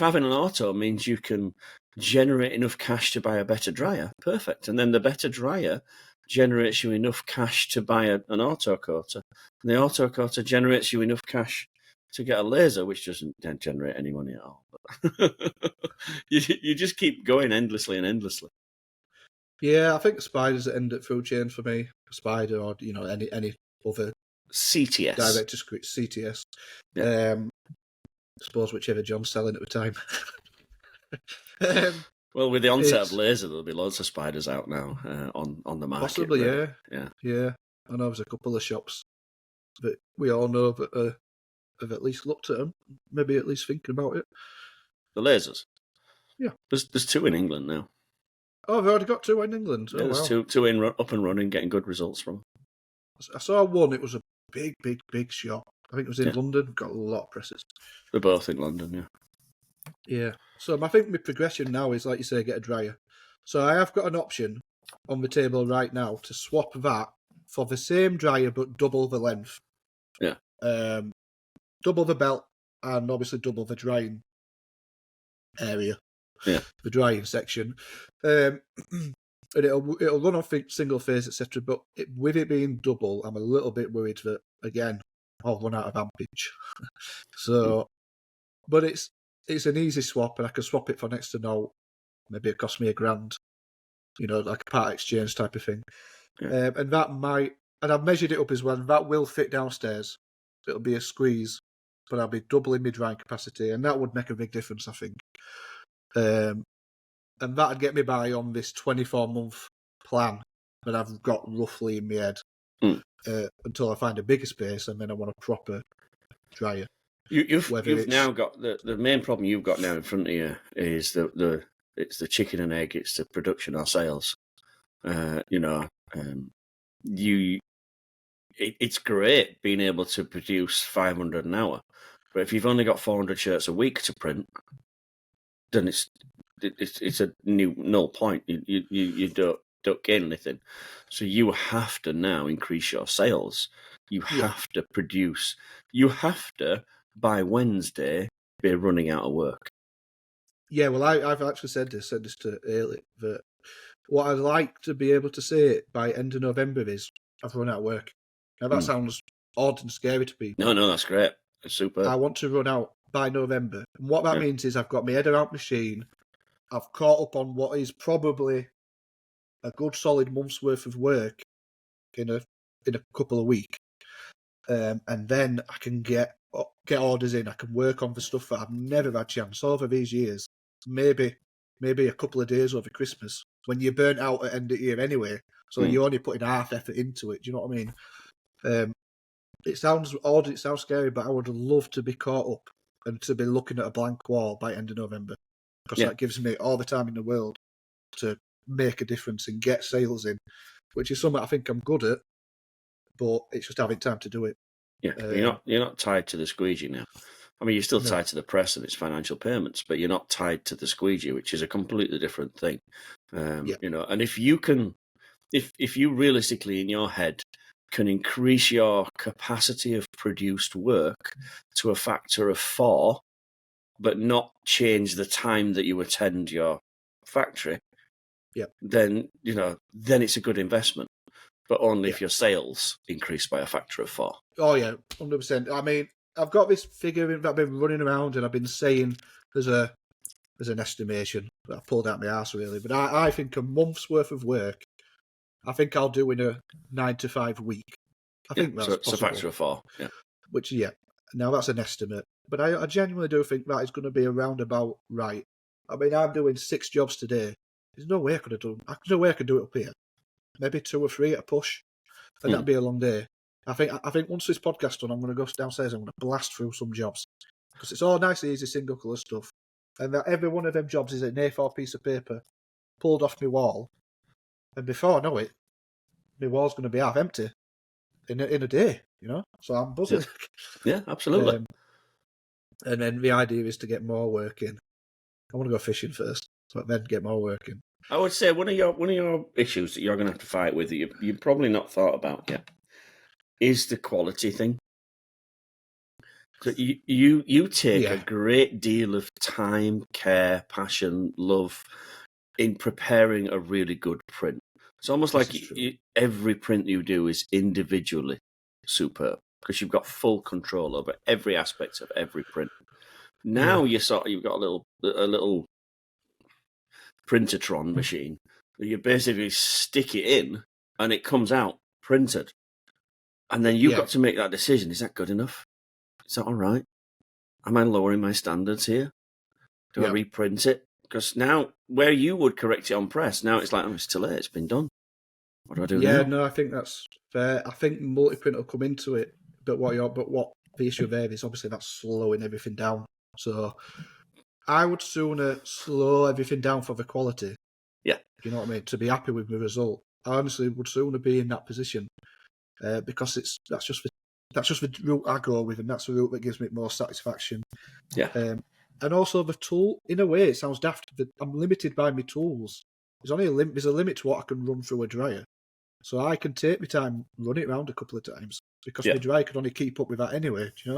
having an auto means you can generate enough cash to buy a better dryer, perfect. And then the better dryer generates you enough cash to buy an auto coater. And the auto coater generates you enough cash to get a laser, which doesn't generate any money at all. You just keep going endlessly and endlessly. Yeah, I think Spider's the end at food chain for me. Spider or any other CTS, direct to CTS. Yeah. I suppose whichever John's selling at the time. Well, with the onset of laser, there'll be loads of Spiders out now on the market. Possibly, really. Yeah. I know there's a couple of shops that we all know that have at least looked at them, maybe at least thinking about it. The lasers? Yeah. There's 2 in England now. Oh, I've already got 2 in England. Yeah, there's 2 up and running, getting good results from. I saw one, it was a big shop. I think it was in London, got a lot of presses. They're both in London, yeah. Yeah. So I think my progression now is, like you say, get a dryer. So I have got an option on the table right now to swap that for the same dryer but double the length. Yeah. Double the belt and obviously double the drying area. Yeah. The drying section. And it'll run on single phase, etc. But with it being double, I'm a little bit worried that, again, I'll run out of ampage. So, but it's an easy swap, and I can swap it for next to no. Maybe it cost me $1,000, like a part exchange type of thing. Yeah. And that might, and I've measured it up as well, and that will fit downstairs. It'll be a squeeze but I'll be doubling my drying capacity, and that would make a big difference, I think. And that'd get me by on this 24-month plan that I've got roughly in my head until I find a bigger space, and then I want a proper dryer. You've now got the main problem you've got now in front of you is it's the chicken and egg, it's the production or sales. It's great being able to produce 500 an hour, but if you've only got 400 shirts a week to print, then it's a null point. You don't gain anything. So you have to now increase your sales. You have to produce. You have to, by Wednesday, be running out of work. Yeah, well, I've actually said this to Ailey, that what I'd like to be able to say by end of November is I've run out of work. Now, that sounds odd and scary to people. No, that's great. It's super. I want to run out by November. And what that means is I've got my head around machine. I've caught up on what is probably a good solid month's worth of work in a couple of weeks. And then I can get orders in. I can work on the stuff that I've never had a chance over these years. Maybe a couple of days over Christmas when you're burnt out at end of year anyway. So you're only putting half effort into it. Do you know what I mean? It sounds odd, it sounds scary, but I would love to be caught up and to be looking at a blank wall by end of November, because that gives me all the time in the world to make a difference and get sales in, which is something I think I'm good at, but it's just having time to do it. Yeah, you're not tied to the squeegee now. I mean, you're still tied to the press and its financial payments, but you're not tied to the squeegee, which is a completely different thing. And if you can, if you realistically in your head can increase your capacity of produced work to a factor of 4, but not change the time that you attend your factory, then it's a good investment. But only if your sales increase by a factor of 4. Oh yeah, 100%. I mean, I've got this figure that I've been running around and I've been saying there's an estimation that I pulled out my arse really, but I think a month's worth of work, I think I'll do in a 9 to 5 week. I think that's it's a factor of 4. Yeah. Which now that's an estimate, but I genuinely do think that is going to be around about right. I mean, I'm doing 6 jobs today. There's no way I could have done. There's no way I could do it up here. Maybe 2 or 3 at a push, and that'd be a long day. I think once this podcast's done, I'm going to go downstairs and I'm going to blast through some jobs, because it's all nice, easy, single colour stuff, and that every one of them jobs is an A4 piece of paper pulled off my wall, and before I know it, my wall's going to be half empty in a day. So I'm buzzing. Yeah, absolutely. And then the idea is to get more work in. I want to go fishing first, but then get more work in. I would say one of your issues that you're going to have to fight with that you've probably not thought about yet is the quality thing. So you take a great deal of time, care, passion, love in preparing a really good print. It's almost like every print you do is individually superb because you've got full control over every aspect of every print. Now you've got a little printertron machine that you basically stick it in and it comes out printed, and then you've got to make that decision. Is that good enough? Is that all right? Am I lowering my standards here? Do I reprint it? Because now where you would correct it on press, now it's like, it's too late, it's been done. What do I do now? No, I think that's fair. I think multi-print will come into it, but what the issue there is obviously that's slowing everything down. So I would sooner slow everything down for the quality. Yeah. You know what I mean? To be happy with the result. I honestly would sooner be in that position because that's just the route I go with, and that's the route that gives me more satisfaction. Yeah. And also the tool, in a way, it sounds daft, but I'm limited by my tools. There's a limit to what I can run through a dryer. So I can take my time, run it around a couple of times, because my dryer can only keep up with that anyway, do you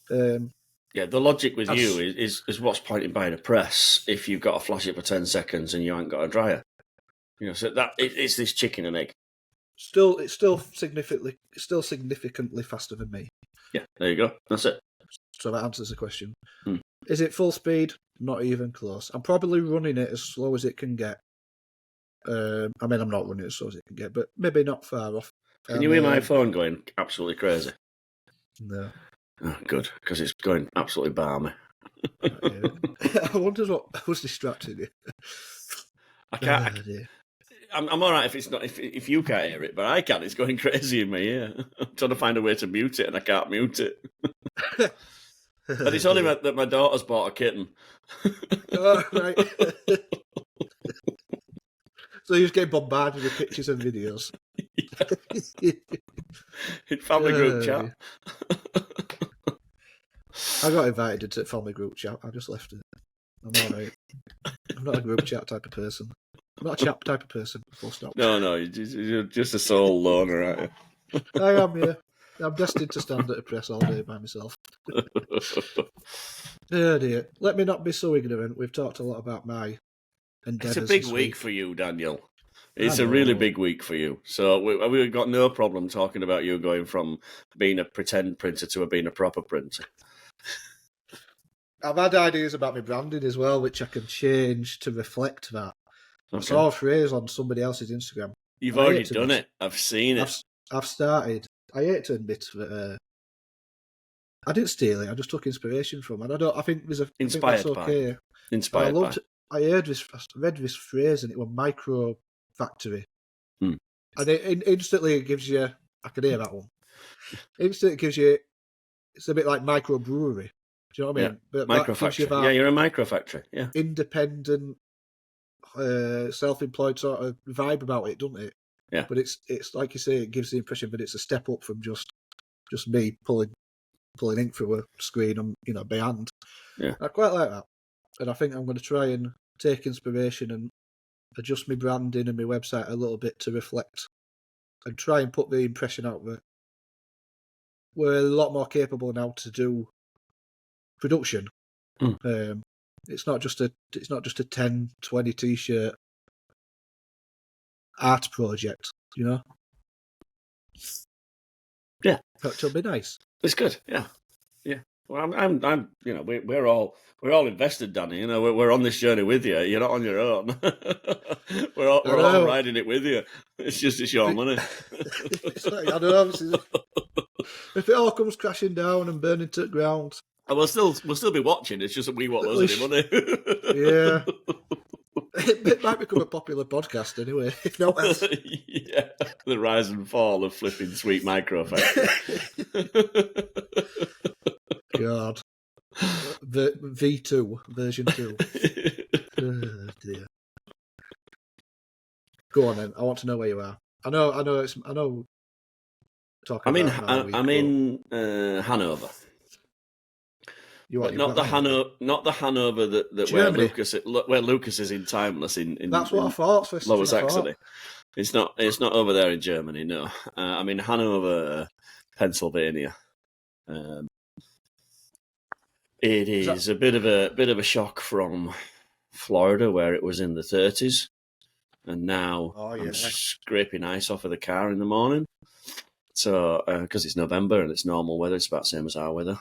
know? The logic with you is what's pointing by the press if you've got to flash it for 10 seconds and you ain't got a dryer. So it's this chicken and egg. It's still significantly faster than me. Yeah, there you go. That's it. So that answers the question. Is it full speed? Not even close. I'm probably running it as slow as it can get. I mean, I'm not running it as slow as it can get, but maybe not far off. Can you hear my phone going absolutely crazy? No. Oh, good, because it's going absolutely balmy. I wonder what was distracting you. I can't. Oh, dear. I'm all right if it's not if you can't hear it, but I can. It's going crazy in my ear. I'm trying to find a way to mute it, and I can't mute it. And it's only that my daughter's bought a kitten. Oh, right. So you just get bombarded with pictures and videos. In family group chat. I got invited into family group chat. I just left it. I'm all right. I'm not a group chat type of person. I'm not a chat type of person. Full stop. No, you're just a sole loner, aren't you? I am, yeah. I'm destined to stand at a press all day by myself. Oh dear. Let me not be so ignorant. We've talked a lot about my endeavours. It's a big this week for you, Daniel. I It's a know. really big week for you. So we've got no problem talking about you going from being a pretend printer to being a proper printer. I've had ideas about my branding as well, which I can change to reflect that. I Okay. saw a phrase on somebody else's Instagram. You've I already hate to done admit- it. I've seen it. I've started. I hate to admit that I didn't steal it. I just took inspiration from it. I think there's a. Inspired I think by. that's okay. Inspired by. I heard this. I read this phrase, and it was micro factory, Hmm. and it instantly gives you. I can hear that one. Instantly gives you. It's a bit like micro brewery. Do you know what I mean? But that gives Microfactory. you that Yeah, you're a microfactory. Yeah. independent, self-employed sort of vibe about it, doesn't it? Yeah. But it's like you say, it gives the impression that it's a step up from just me pulling ink through a screen on by hand. Yeah. I quite like that, and I think I'm going to try and take inspiration and adjust my branding and my website a little bit to reflect, and try and put the impression out that we're a lot more capable now to do production. It's not just a 10, 20 t-shirt art project, Yeah. That'll be nice. It's good. Yeah. Yeah. Well, I'm we're all invested, Danny. We're on this journey with you. You're not on your own. we're all riding it with you. It's your money. It's like, I don't know. If it all comes crashing down and burning to the ground, We'll still be watching. It's just that we won't lose any money. Yeah. It might become a popular podcast anyway, if not else. Yeah, the rise and fall of flipping sweet microfactory. God. V2, version 2. Oh, dear. Go on then. I want to know where you are. I know. I'm in Hanover. But Not the Hanover that where Lucas is in Timeless in That's what I thought. Lower Saxony. It's not over there in Germany. No, I'm in Hanover, Pennsylvania. It is a bit of a shock from Florida, where it was in the 30s, and now I'm scraping ice off of the car in the morning. So because it's November and it's normal weather, it's about the same as our weather.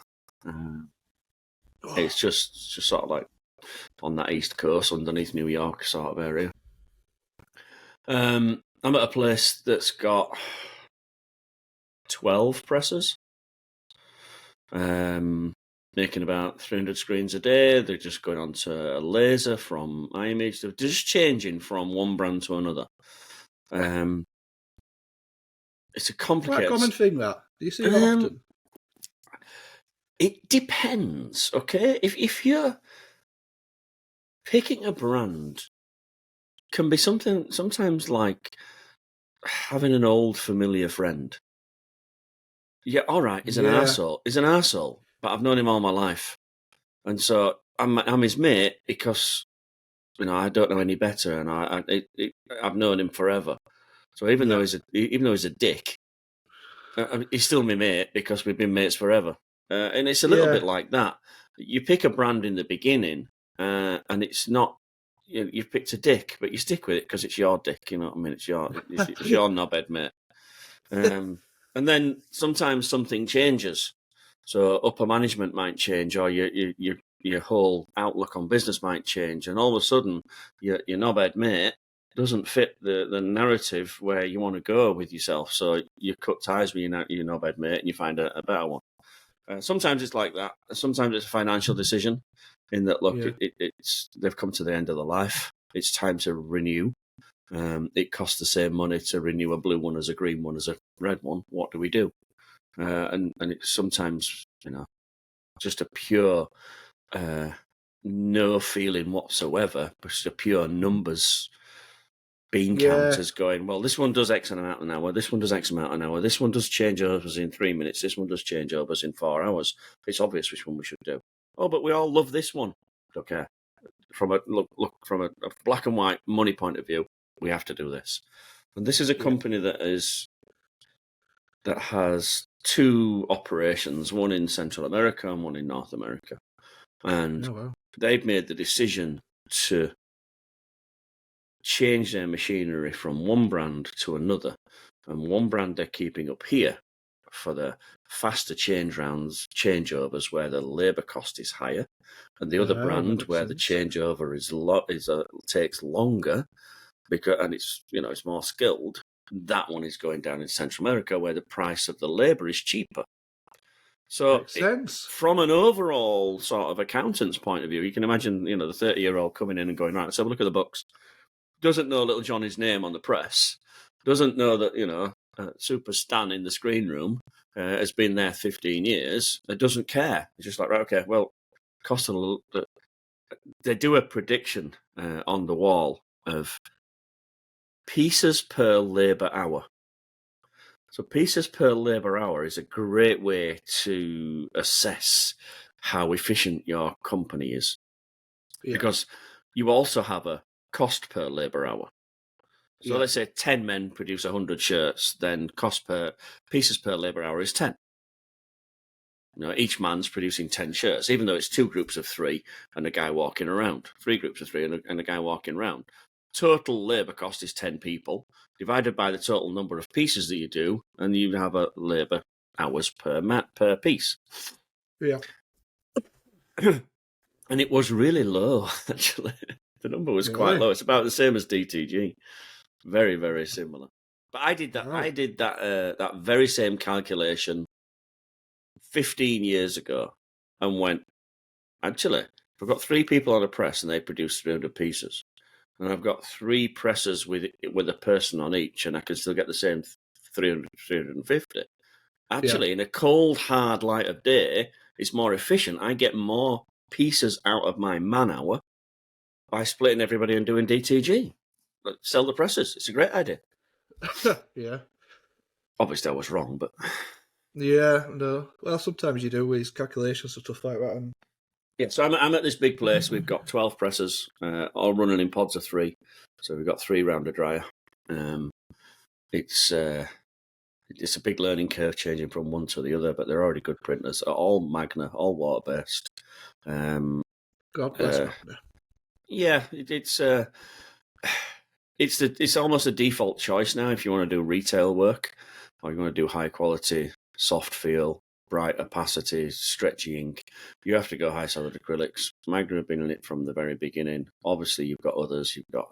It's just sort of like on that east coast underneath New York sort of area. I'm at a place that's got 12 presses, making about 300 screens a day. They're just going on to a laser from iMage. They're just changing from one brand to another. It's a complicated... Quite a common thing, that. Do you see that often? It depends, okay? If you're picking a brand, can be something sometimes like having an old familiar friend. Yeah, all right, he's an arsehole. He's an arsehole, but I've known him all my life. And so I'm his mate because, I don't know any better, and I've known him forever. So even though he's a dick, he's still my mate because we've been mates forever. And it's a little bit like that. You pick a brand in the beginning, and it's not. You've picked a dick, but you stick with it because it's your dick. You know what I mean? It's your knobhead, mate. And then sometimes something changes. So upper management might change, or your whole outlook on business might change, and all of a sudden your knobhead mate doesn't fit the narrative where you want to go with yourself. So you cut ties with your knobhead mate, and you find a better one. Sometimes it's like that. Sometimes it's a financial decision in that, look, Yeah. it's they've come to the end of their life. It's time to renew. It costs the same money to renew a blue one as a green one as a red one. What do we do? And it's sometimes, just a pure no feeling whatsoever, but just a pure numbers bean counters going, well, this one does X amount an hour, this one does X amount an hour, this one does changeovers in 3 minutes, this one does changeovers in 4 hours. It's obvious which one we should do. Oh, but we all love this one. Okay. From a from a black and white money point of view, we have to do this. And this is a company that has 2 operations, one in Central America and one in North America. And they've made the decision to change their machinery from one brand to another. And one brand they're keeping up here for the faster changeovers where the labour cost is higher. And the other brand where the changeover takes longer and it's more skilled. That one is going down in Central America where the price of the labour is cheaper. So from an overall sort of accountant's point of view, you can imagine, the 30-year-old coming in and going, right, let's have a look at the books. Doesn't know little Johnny's name on the press. Doesn't know that, Super Stan in the screen room has been there 15 years. It doesn't care. It's just like, right, okay, well, cost a little. They do a prediction on the wall of pieces per labour hour. So pieces per labour hour is a great way to assess how efficient your company is. Yeah. Because you also have a cost per labour hour. So let's say 10 men produce 100 shirts, then cost per pieces per labour hour is 10. Each man's producing 10 shirts, even though it's 2 groups of 3 and a guy walking around. 3 groups of 3 and a guy walking around. Total labour cost is 10 people, divided by the total number of pieces that you do, and you have a labour hours per piece. Yeah. And it was really low, actually. The number was quite low. It's about the same as DTG. Very, very similar. But I did that. I did that very same calculation 15 years ago, and went, actually, if I've got 3 people on a press and they produce 300 pieces, and I've got 3 presses with a person on each, and I can still get the same 300, 350. Actually, in a cold, hard light of day, it's more efficient. I get more pieces out of my man hour by splitting everybody and doing DTG. Sell the presses. It's a great idea. Yeah. Obviously, I was wrong, but... Yeah, no. Well, sometimes you do with these calculations and stuff like that. And... Yeah, so I'm at this big place. We've got 12 presses, all running in pods of 3. So we've got 3 round a dryer. It's a big learning curve changing from one to the other, but they're already good printers. All Magna, all water-based. God bless Magna. Yeah, it's almost a default choice now if you want to do retail work or you want to do high-quality, soft feel, bright opacity, stretchy ink. You have to go high solid acrylics. Magna have been in it from the very beginning. Obviously, you've got others. You've got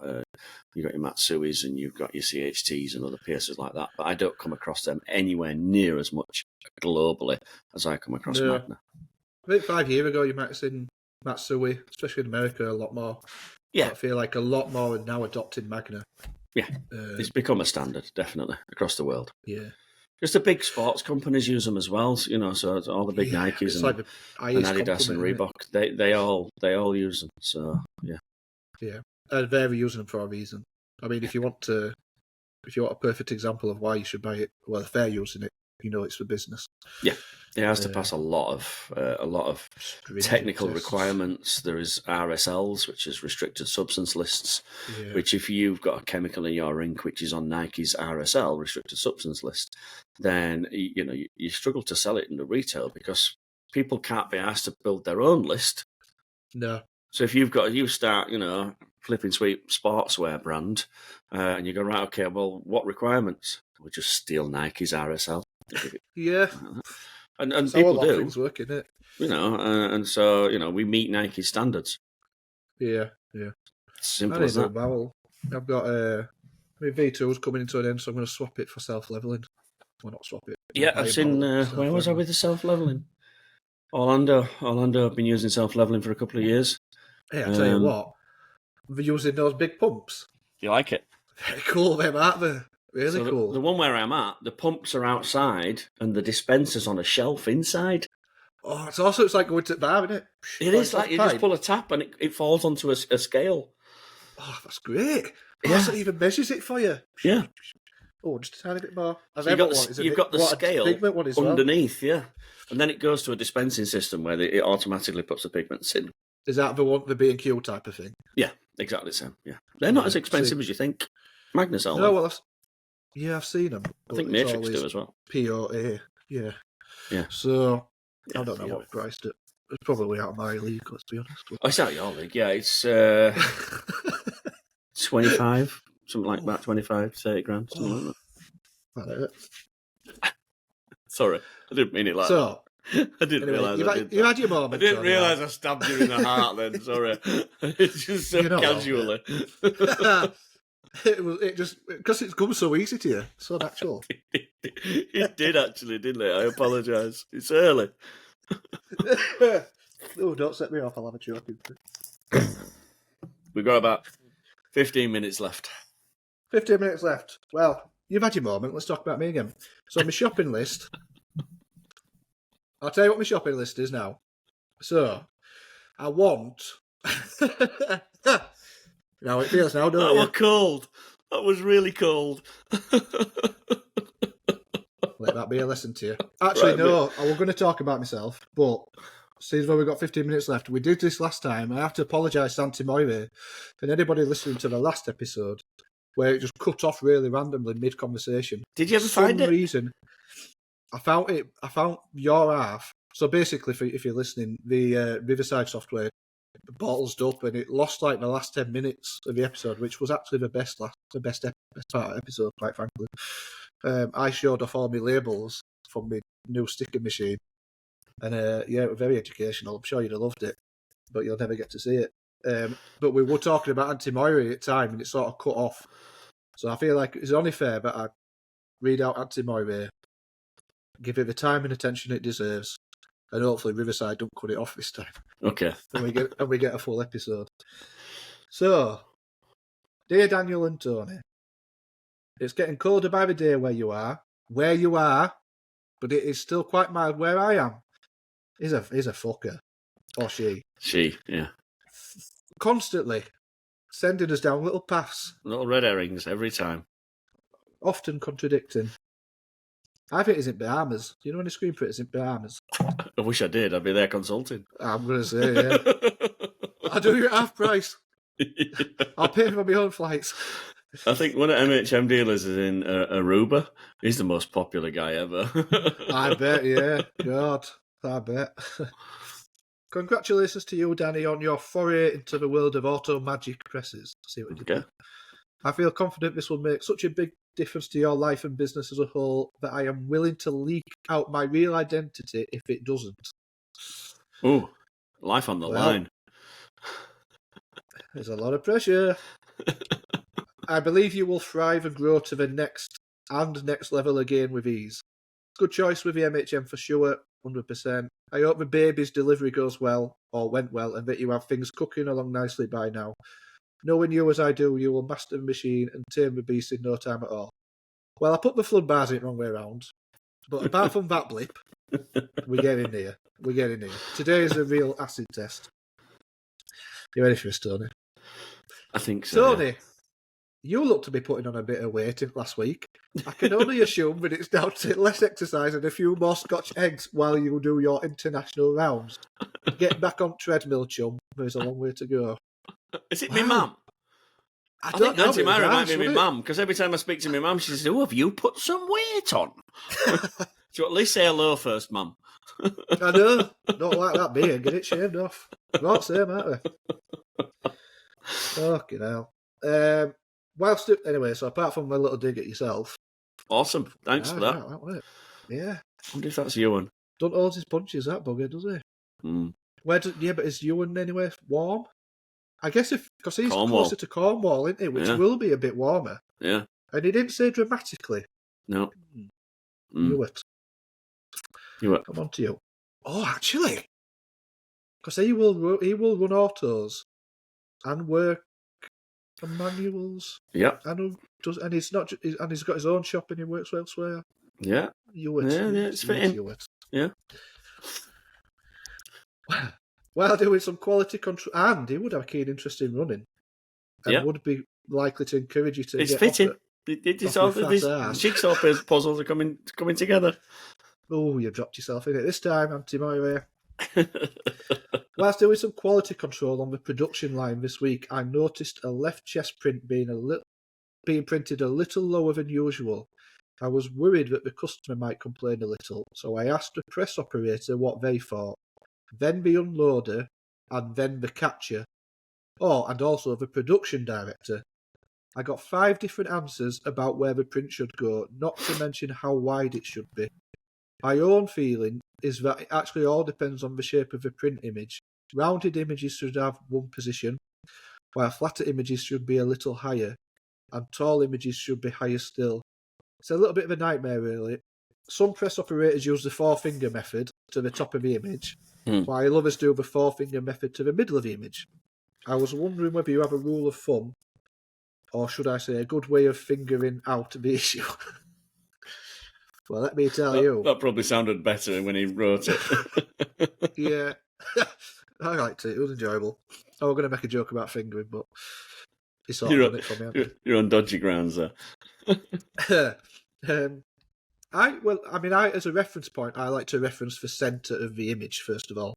your Matsuis and you've got your CHTs and other piercers like that. But I don't come across them anywhere near as much globally as I come across Magna. I think 5 years ago you might have seen Matsui, especially in America, a lot more. Yeah, I feel like a lot more are now adopting Magna. Yeah, it's become a standard, definitely, across the world. Yeah. Just the big sports companies use them as well, so all the big Nikes and, like and Adidas and Reebok, they all use them. So yeah, and they're using them for a reason. I mean, if you want a perfect example of why you should buy it, well, if they're using it, it's for business. Yeah, it has to pass a lot of technical requirements. There is RSLs, which is restricted substance lists, which if you've got a chemical in your ink which is on Nike's RSL restricted substance list, then you struggle to sell it in the retail because people can't be asked to build their own list. No. So if you start flipping sweet sportswear brand, and you go, right, okay, well, what requirements? We'll just steal Nike's RSL. Yeah. And people do. Things work, isn't it? And so, we meet Nike standards. Yeah. Simple as that. I've got V2's coming into an end, so I'm going to swap it for self-leveling. Well, not swap it. Yeah, I've seen... where was I with the self-leveling? Orlando. I've been using self-leveling for a couple of years. Hey, I tell you what, we're using those big pumps. Do you like it? Very cool, them, aren't they? Really So cool. The one where I'm at, the pumps are outside and the dispenser's on a shelf inside. Oh, it's like going to the bar, isn't it? It is like you just pull a tap and it falls onto a scale. Oh, that's great. Yeah. It even measures it for you. Yeah. Oh, just a tiny bit more. So you've got the scale pigment one as well. underneath, yeah. And then it goes to a dispensing system where it automatically puts the pigments in. Is that the B&Q type of thing? Yeah, exactly the same. Yeah, they're not as expensive as you think. Magnus are. No, well, I've seen them. I think Matrix do as well. POA, yeah. Yeah. So, Yeah, I don't know POA. what priced it. It's probably out of my league, let's be honest. Oh, it's out of your league, yeah. It's 25, something like that, 25, 30 grand, something like that. Sorry, I didn't mean it like that. I didn't realise you've had your moment. I didn't realise I stabbed you in the heart then, sorry. It's just so casually. It just because it's come so easy to you, so natural. It did actually, didn't it? I apologise. It's early. Oh, don't set me off. I'll have a choke. We've got about 15 minutes left. 15 minutes left. Well, you've had your moment. Let's talk about me again. So my shopping list. I'll tell you what my shopping list is now. So, I want... Now it feels now, don't That you? was cold. That was really cold. Let that be a lesson to you. Actually, no, I was going to talk about myself, but since we've got 15 minutes left, we did this last time. I have to apologise to Auntie Moire and anybody listening to the last episode where it just cut off really randomly mid-conversation. Did you ever find it? For some reason, I found your half. So basically, if you're listening, the Riverside software bottled up and it lost like the last 10 minutes of the episode, which was actually the best part of the episode, quite frankly. I showed off all my labels from my new sticker machine, and yeah, it was very educational. I'm sure you'd have loved it, but you'll never get to see it. But we were talking about Auntie Moire at the time, and it sort of cut off. So I feel like it's only fair that I read out Auntie Moire, give it the time and attention it deserves, and hopefully Riverside don't cut it off this time. Okay. and we get a full episode. So, dear Daniel and Tony, it's getting colder by the day where you are, but it is still quite mild where I am. Is a fucker, or she. She, yeah. Constantly sending us down little paths, Little red herrings every time. often contradicting. I think it's in Bahamas. Do you know any screen printers in Bahamas? I wish I did. I'd be there consulting. I'm going to say, yeah. I'll do you at half price. I'll pay for my own flights. I think one of MHM dealers is in Aruba. He's the most popular guy ever. I bet, yeah. God, I bet. Congratulations to you, Danny, on your foray into the world of auto magic presses. See what you did. Okay. I feel confident this will make such a big difference to your life and business as a whole that I am willing to leak out my real identity if it doesn't. Ooh, life on the line. There's a lot of pressure. I believe you will thrive and grow to the next level again with ease. Good choice with the MHM for sure, 100%. I hope the baby's delivery goes well, or went well, and that you have things cooking along nicely by now. Knowing you as I do, you will master the machine and tame the beast in no time at all. Well, I put the flood bars in the wrong way around. But apart from that blip, we're getting there. Today is a real acid test. You ready for this, Tony? I think so. Tony, you look to be putting on a bit of weight last week. I can only assume that it's down to less exercise and a few more Scotch eggs while you do your international rounds. Get back on treadmill, chum. There's a long way to go. Is it my mum? I think know, Auntie Mary might be my wouldn't it? mum, because every time I speak to my mum, she says, "Oh, have you put some weight on?" So at least say hello first, mum. I know. Not like that beard. Get it shaved off. Right, same, aren't we? Fucking hell. Anyway, so apart from my little dig at yourself. Awesome. Thanks for that. That wasn't it? Yeah. I wonder if that's Ewan. Don't hold his punches, that bugger, does he? Mm. But is Ewan anywhere warm? I guess because he's Cornwall. closer to Cornwall, isn't he? Which Yeah. will be a bit warmer. Yeah. And he didn't say dramatically. No. Knew it. You were. Come on to you. Oh, actually, because he will run autos and work on manuals, Yeah, and he's not and he's got his own shop and he works elsewhere. yeah, it's fitting. Yeah. While doing some quality control, and he would have a keen interest in running, and would be likely to encourage you to It's get fitting. off It's all these jigsaw puzzles are coming together. Oh, you dropped yourself in it this time, Anti-Moira. Whilst doing some quality control on the production line this week, I noticed a left chest print being printed a little lower than usual. I was worried that the customer might complain a little, so I asked the press operator what they thought, then the unloader, and then the catcher. Oh, and also the production director. I got 5 different answers about where the print should go, not to mention how wide it should be. My own feeling is that it actually all depends on the shape of the print image. Rounded images should have one position, while flatter images should be a little higher, and tall images should be higher still. It's a little bit of a nightmare, really. Some press operators use the 4-finger method to the top of the image, while others do the 4-finger method to the middle of the image. I was wondering whether you have a rule of thumb, or should I say a good way of fingering out the issue. Well, let me tell you. That probably sounded better when he wrote it. Yeah. I liked it. It was enjoyable. I was going to make a joke about fingering, but he sort of done it for me. You're on dodgy grounds there. I as a reference point, I like to reference the centre of the image first of all.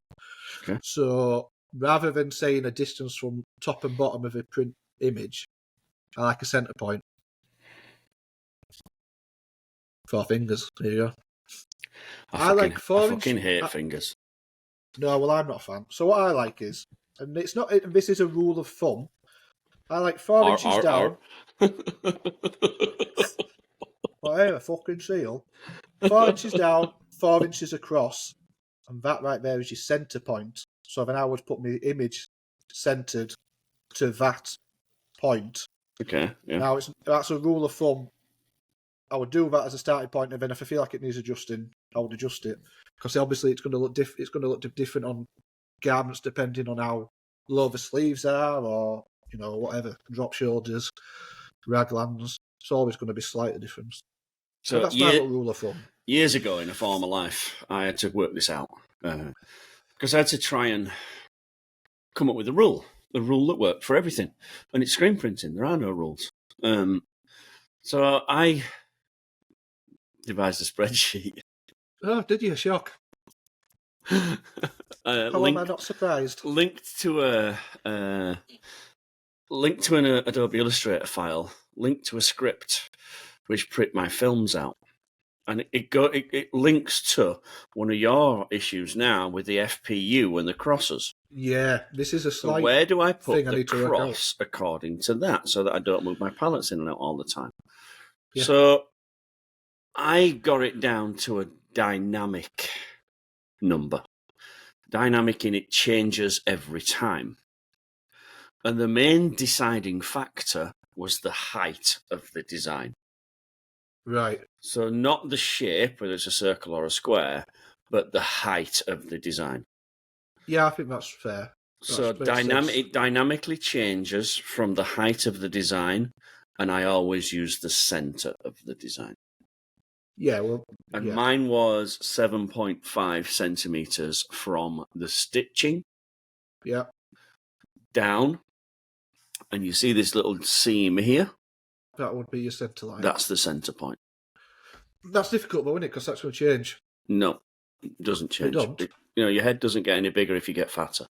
Okay. So rather than saying a distance from top and bottom of a print image, I like a centre point. 4 fingers. There you go. I fucking hate fingers. No, well, I'm not a fan. So what I like is, and it's not. This is a rule of thumb. I like 4 inches down. Whatever, fucking seal. 4 inches down, 4 inches across, and that right there is your centre point. So then I would put my image centred to that point. Okay. Yeah. Now that's a rule of thumb. I would do that as a starting point, and then if I feel like it needs adjusting, I would adjust it, because obviously it's going to look different on garments depending on how low the sleeves are, or whatever, drop shoulders, raglans. It's always going to be slightly different. So that's my little rule of thumb. Years ago, in a former life, I had to work this out because I had to try and come up with the rule that worked for everything, and it's screen printing. There are no rules. So I devised a spreadsheet. Oh, did you? Shock. How am I not surprised? Linked to an Adobe Illustrator file, linked to a script which print my films out. And it links to one of your issues now with the FPU and the crosses. Yeah, this is a slight. So where do I put the cross according to that, so that I don't move my palettes in and out all the time? Yeah. So I got it down to a dynamic number. Dynamic in it changes every time. And the main deciding factor was the height of the design. Right. So not the shape, whether it's a circle or a square, but the height of the design. Yeah, I think that's fair. So it dynamically changes from the height of the design, and I always use the centre of the design. Yeah, well... And mine was 7.5 centimetres from the stitching down. And you see this little seam here? That would be your centre line. That's the centre point. That's difficult, though, isn't it? Because that's going to change. No, it doesn't change. It don't? Your head doesn't get any bigger if you get fatter.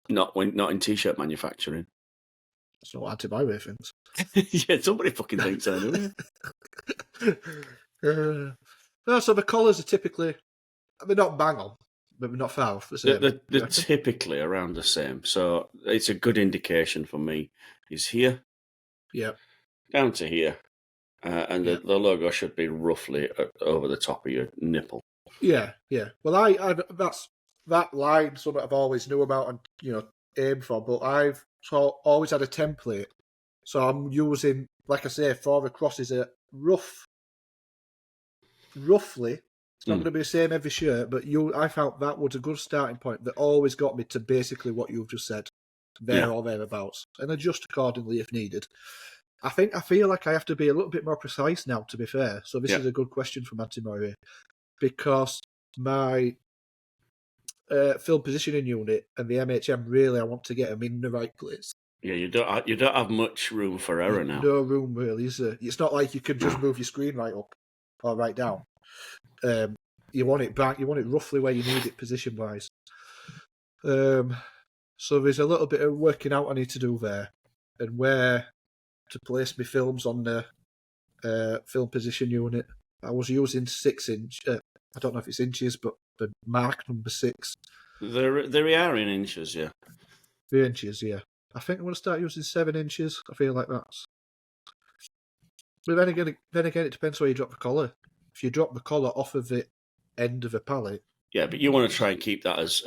Not in t-shirt manufacturing. That's not anti-Moira things. Yeah, somebody fucking thinks so, don't they? No, so the collars are typically... They're not bang on, but they're not far off the same. They're typically around the same. So it's a good indication for me. Is here. Yep. Down to here. And the logo should be roughly over the top of your nipple. Yeah. Well, that's that line something I've always knew about and aimed for, but I've always had a template. So I'm using, like I say, for the crosses a rough roughly, it's not going to be the same every shirt, but I felt that was a good starting point that always got me to basically what you've just said, there or thereabouts, and adjust accordingly if needed. I feel like I have to be a little bit more precise now, to be fair. So this is a good question from Auntie Murray, because my film positioning unit and the MHM, really, I want to get them in the right place. Yeah, you don't have much room for error now. No room, really, is there? It's not like you can just move your screen right up or right down. You want it back. You want it roughly where you need it position-wise. So there's a little bit of working out I need to do there, and where to place my films on the film position unit. I was using 6-inch. I don't know if it's inches, but the mark number 6. They are in inches, yeah. 3 inches, yeah. I think I'm going to start using 7 inches. I feel like that's. But then again, it depends where you drop the collar. If you drop the collar off of the end of a pallet. Yeah, but you want to try and keep that as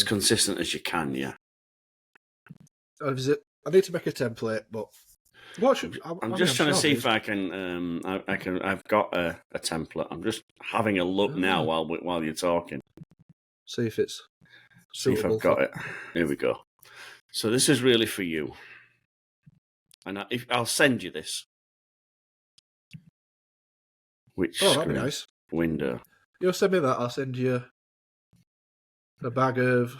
consistent as you can. Yeah. I need to make a template, but I'm just trying to see if I can. I've got a template. I'm just having a look now while you're talking. See if it's. See if I've got it. Here we go. So this is really for you, and I'll send you this. That'd be nice. Window. You'll send me that. I'll send you a bag of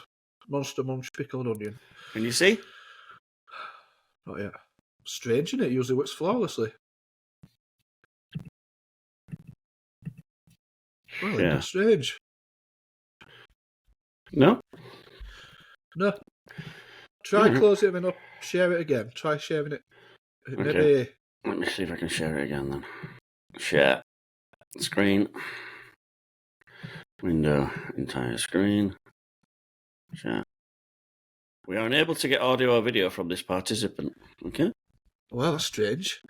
Monster Munch pickled onion. Can you see? Not yet. Strange, isn't it? Usually works flawlessly. Well, yeah. It's strange. No? No. Try closing it up, share it again. Try sharing it. Okay. Maybe. Let me see if I can share it again then. Share. Screen. Window. Entire screen. Share. We are unable to get audio or video from this participant. Okay. Well, that's strange.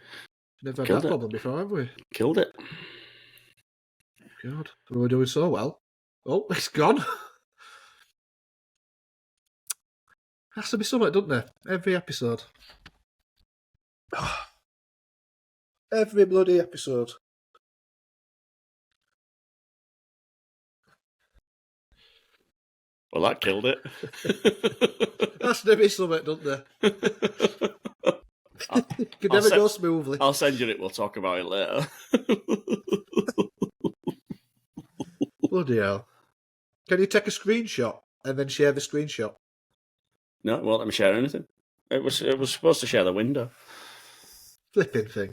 Never had that problem before, have we? Killed it. God. We're doing so well. Oh, it's gone. Has to be something, doesn't there? Every episode. Every bloody episode. Well, that killed it. Has to be something, doesn't there? Could never go smoothly. I'll send you it. We'll talk about it later. Bloody hell. Can you take a screenshot and then share the screenshot? No, it won't let me share anything. It was supposed to share the window. Flipping thing.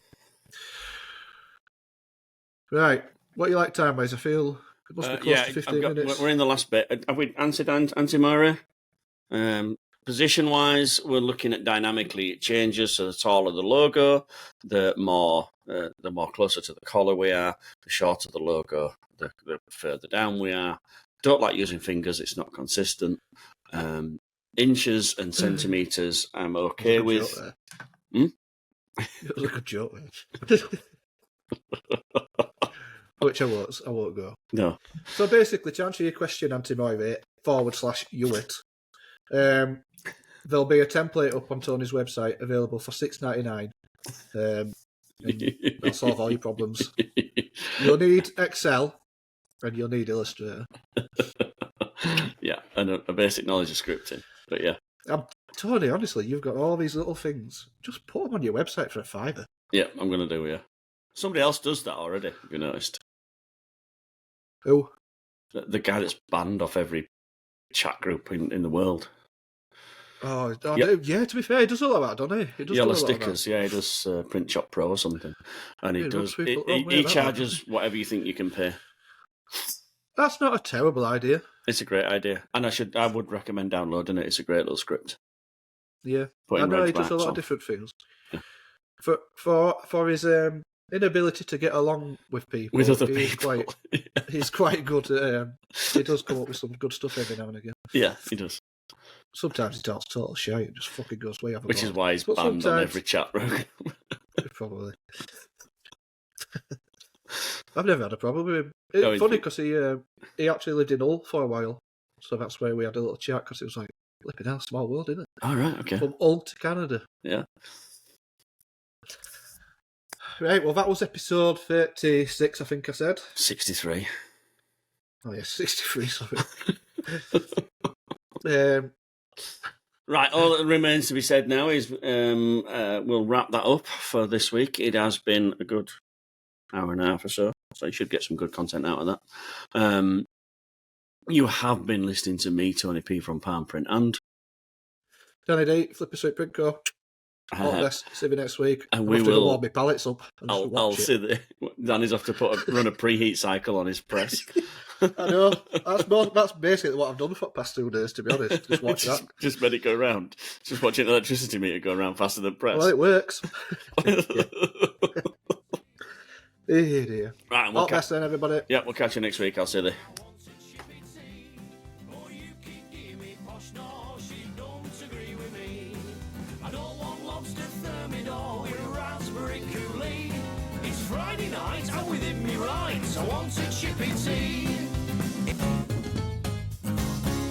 Right. What you like time-wise? I feel it must be close to 15 minutes. We're in the last bit. Have we answered Auntie Murray? Position-wise, we're looking at dynamically it changes. So the taller the logo, the more closer to the collar we are. The shorter the logo, the further down we are. Don't like using fingers. It's not consistent. Inches and centimetres, I'm okay with. It was a good joke, mate. Which I won't go. No. So basically, to answer your question, Anti-Moirate, /Ewit, there'll be a template up on Tony's website available for $6.99. That'll solve all your problems. You'll need Excel and you'll need Illustrator. Yeah, and a basic knowledge of scripting. But yeah. Tony, honestly, you've got all these little things. Just put them on your website for a $5. Yeah, I'm going to do, yeah. Somebody else does that already, have you noticed? Who? The guy that's banned off every chat group in the world. Oh, yeah, to be fair, he does all of that, doesn't he? He does Yellow stickers, yeah, he does Print Shop Pro or something. And he charges whatever you think you can pay. That's not a terrible idea. It's a great idea. And I would recommend downloading it. It's a great little script. Yeah. I know he does a lot of different things. Yeah. For his inability to get along with people. With other people. He's quite good at, he does come up with some good stuff every now and again. Yeah, he does. Sometimes he talks total shit and just fucking goes way overboard. Which is why he's banned on every chat room. Probably. I've never had a problem with him. It's funny because he actually lived in Hull for a while. So that's where we had a little chat because it was like, flipping hell, small world, isn't it? All right, okay. From Hull to Canada. Yeah. Right, well, that was episode 36, I think I said. 63. Oh, yeah, 63, sorry. Right, all that remains to be said now is we'll wrap that up for this week. It has been a good hour and a half or so you should get some good content out of that. You have been listening to me, Tony P from Palm Print, and Danny D, Flipper Sweet Printco. All the best. See you next week. And we will warm my pallets up. I'll see Danny's off to run a preheat cycle on his press. I know. That's basically what I've done for the past 2 days, to be honest. Just watch that. Just let it go round. Just watching an electricity meter go around faster than press. Well, it works. Yeah. Dear. Right, and all the best then, everybody. Yeah, we'll catch you next week. I'll see you. Friday night, I'm within me rights. I want a Chippy Tea.